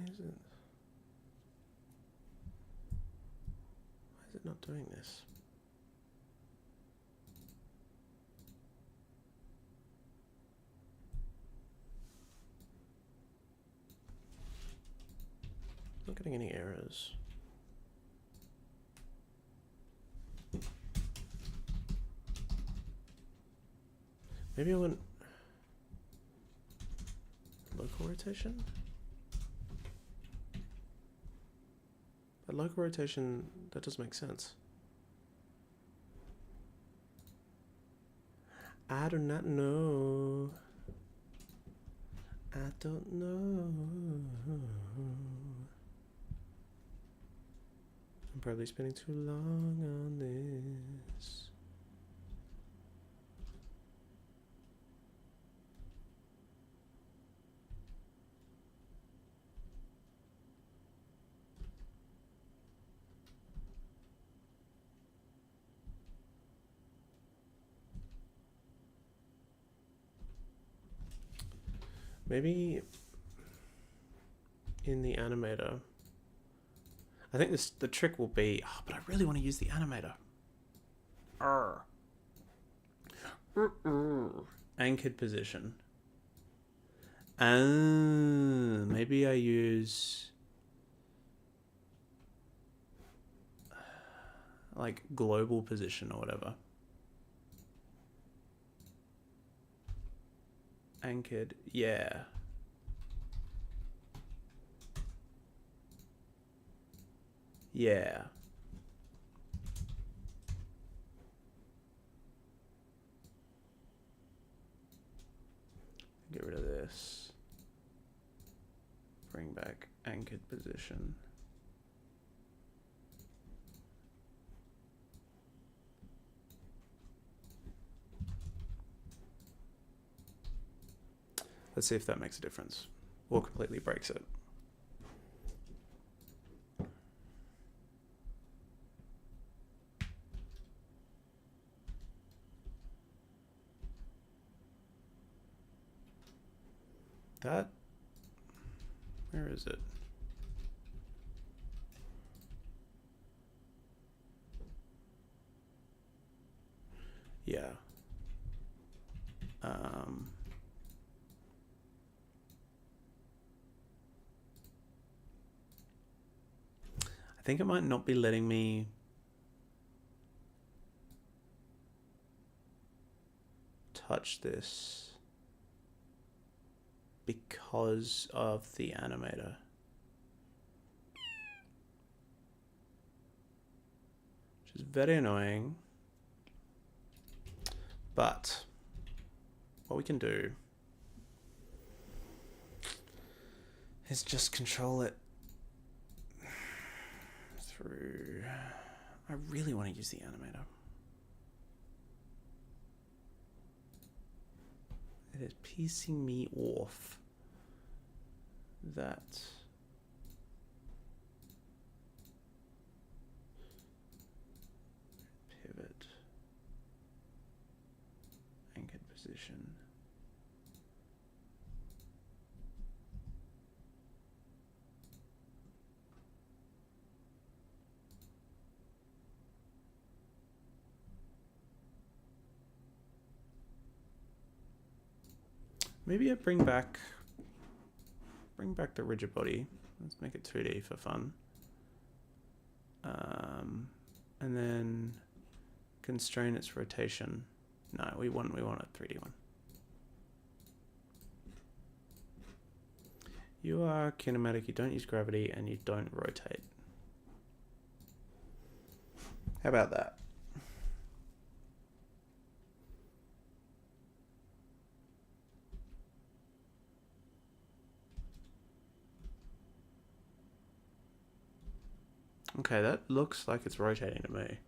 is it not doing this? Not getting any errors. Maybe I want local rotation? But local rotation, that does make sense. I do not know. I don't know. I'm probably spending too long on this. Maybe in the animator, I think the trick will be, oh, but I really want to use the animator. Anchored position. Maybe I use like global position or whatever. Anchored, yeah. Yeah. Get rid of this. Bring back anchored position. Let's see if that makes a difference or completely breaks it. That, where is it? Yeah. I think it might not be letting me touch this because of the animator. Which is very annoying. But what we can do is just control it through... I really want to use the animator. It is pissing me off that position. Maybe I bring back the rigid body. Let's make it 2D for fun. And then constrain its rotation. No, we want a 3D one. You are kinematic, you don't use gravity, and you don't rotate. How about that? Okay, that looks like it's rotating to me.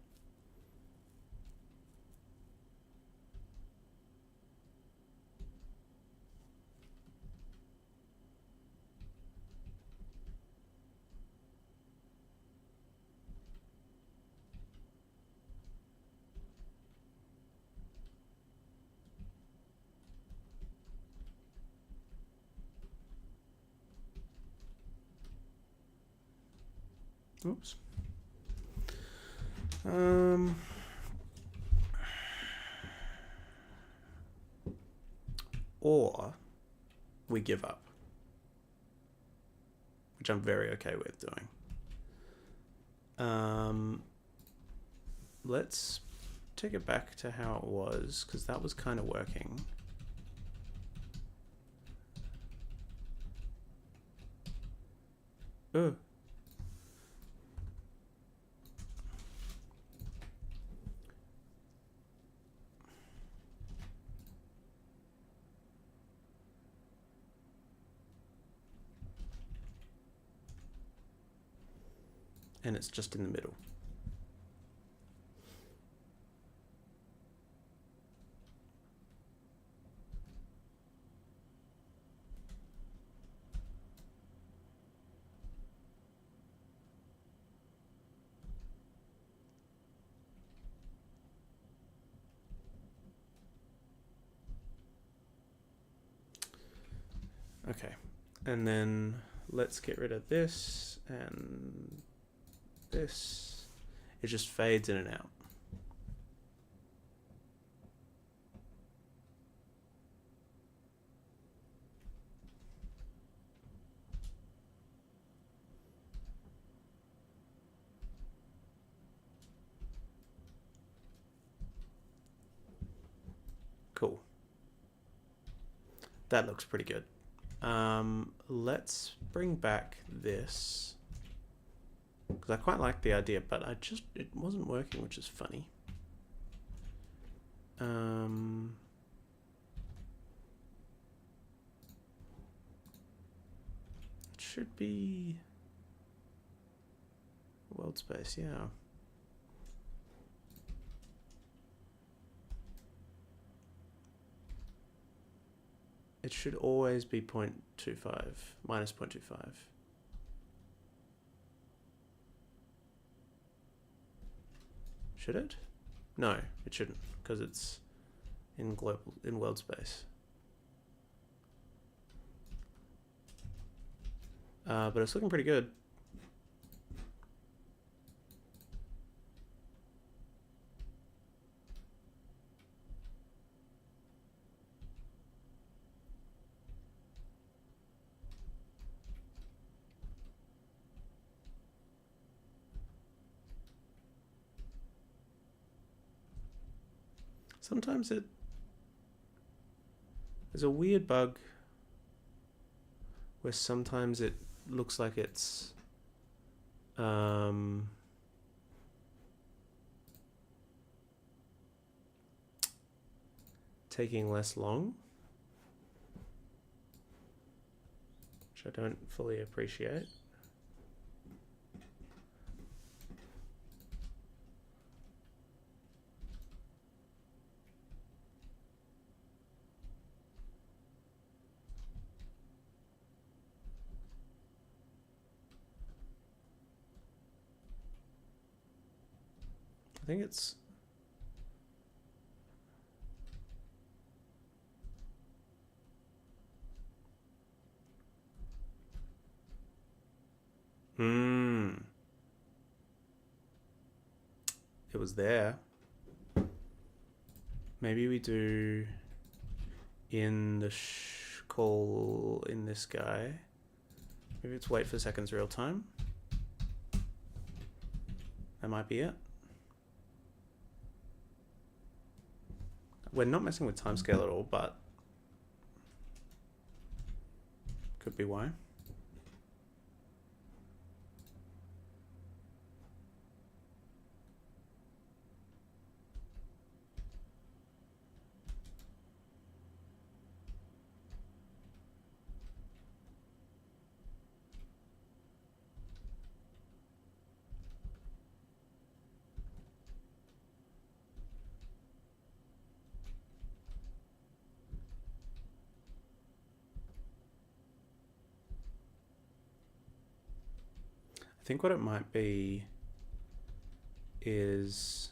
Oops. Or we give up, which I'm very okay with doing. Let's take it back to how it was, because that was kind of working. Oh. And it's just in the middle. Okay, and then let's get rid of this and this. It just fades in and out. Cool. That looks pretty good. Let's bring back this, because I quite like the idea, but it wasn't working, which is funny. It should be world space, yeah. It should always be 0.25, minus 0.25. Should it? No, it shouldn't, because it's in world space. But it's looking pretty good. Sometimes there's a weird bug where sometimes it looks like it's taking less long, which I don't fully appreciate. I think it's It was there. Maybe we do in the call in this guy. Maybe it's wait for seconds real time. That might be it. We're not messing with timescale at all, but could be why. I think what it might be is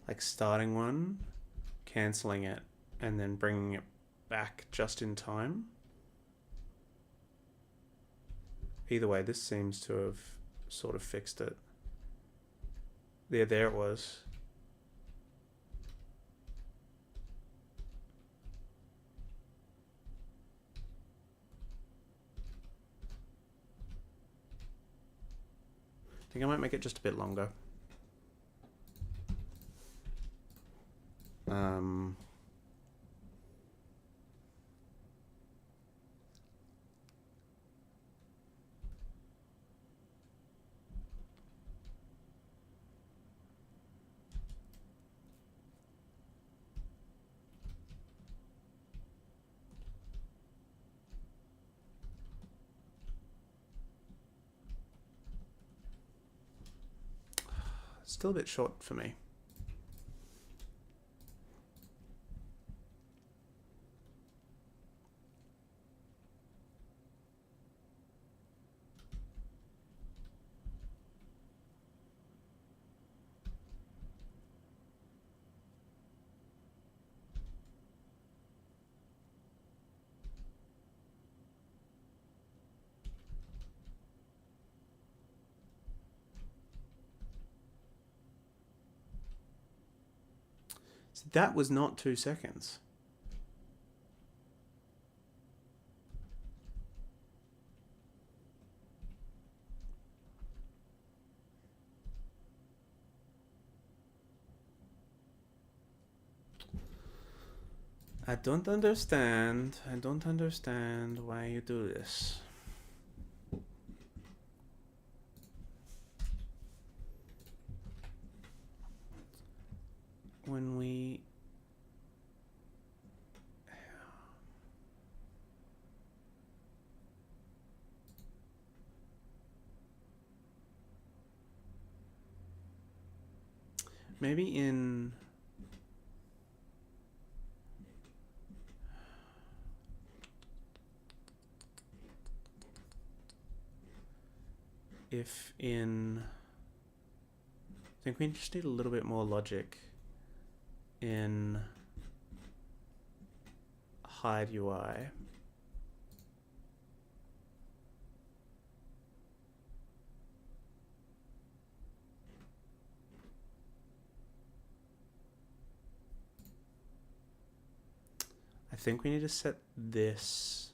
like starting one, cancelling it, and then bringing it back just in time. Either way, this seems to have sort of fixed it. Yeah, there it was. I think I might make it just a bit longer. Still a bit short for me. So that was not 2 seconds. I don't understand. I don't understand why you do this. When we maybe in if in I think we just need a little bit more logic in hide UI. I think we need to set this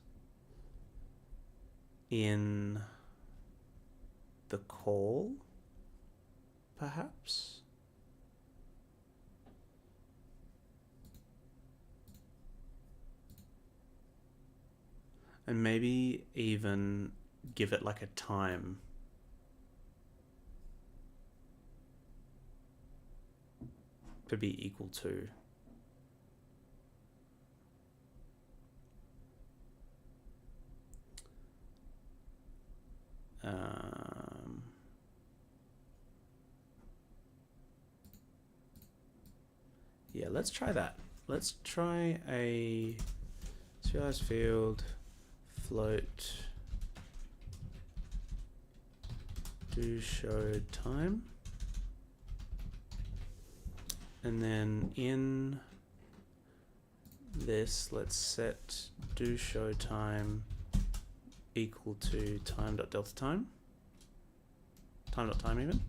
in the call, perhaps. And maybe even give it like a time. To be equal to. Yeah, let's try that. Let's try a serialized field float do show time, and then in this let's set do show time equal to time dot delta time. Time dot time even.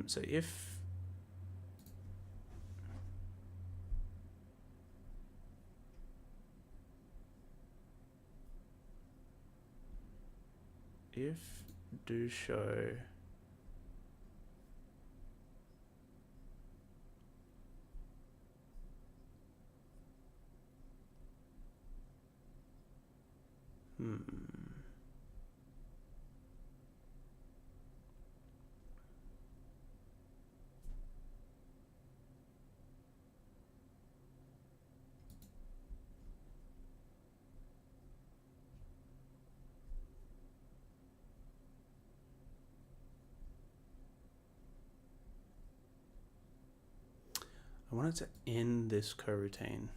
So if do show I wanted to end this coroutine.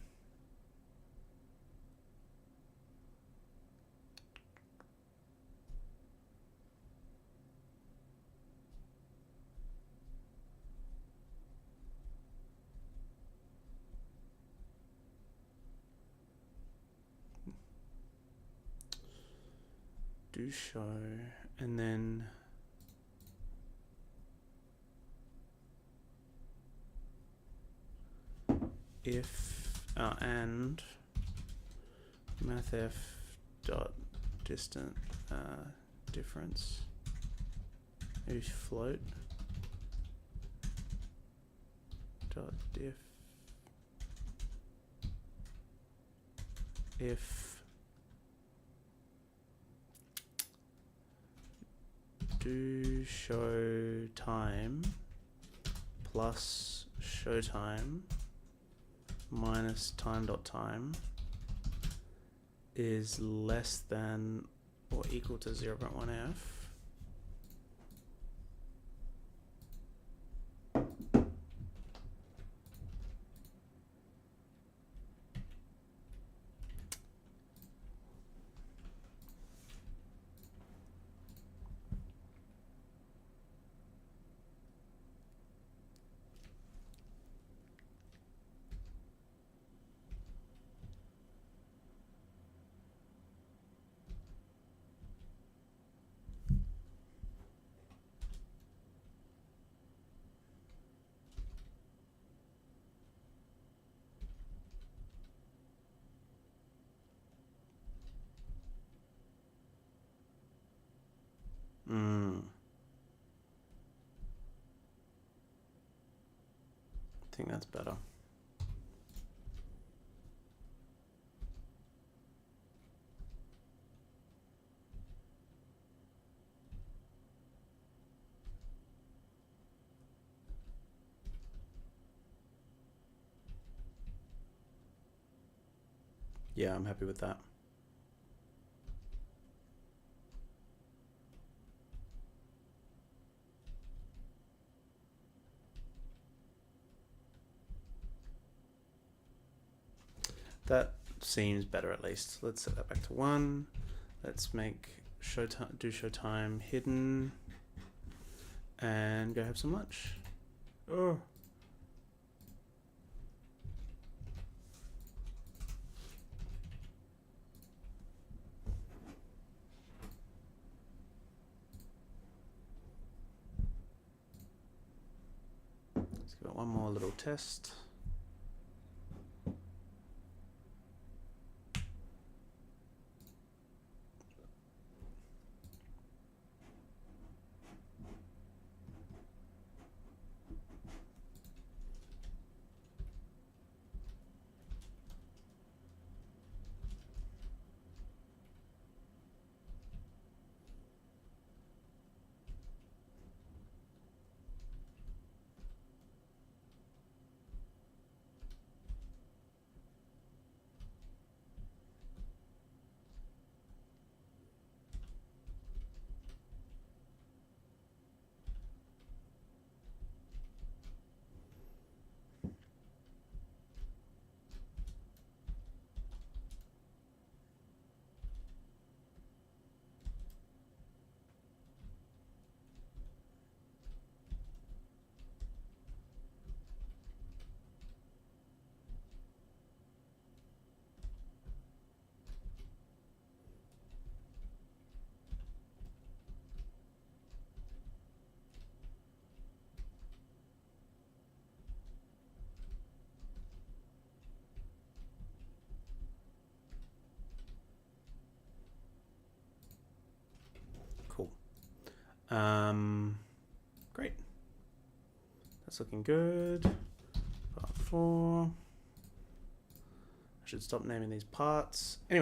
Do show, and then if and mathf dot distant difference if float dot diff if do show time plus show time minus time dot time is less than or equal to 0.1f. I think that's better. Yeah, I'm happy with that. That seems better at least. Let's set that back to 1. Let's make show time hidden and go have some lunch. Oh. Let's give it one more little test. Great. That's looking good. Part 4. I should stop naming these parts. Anyway.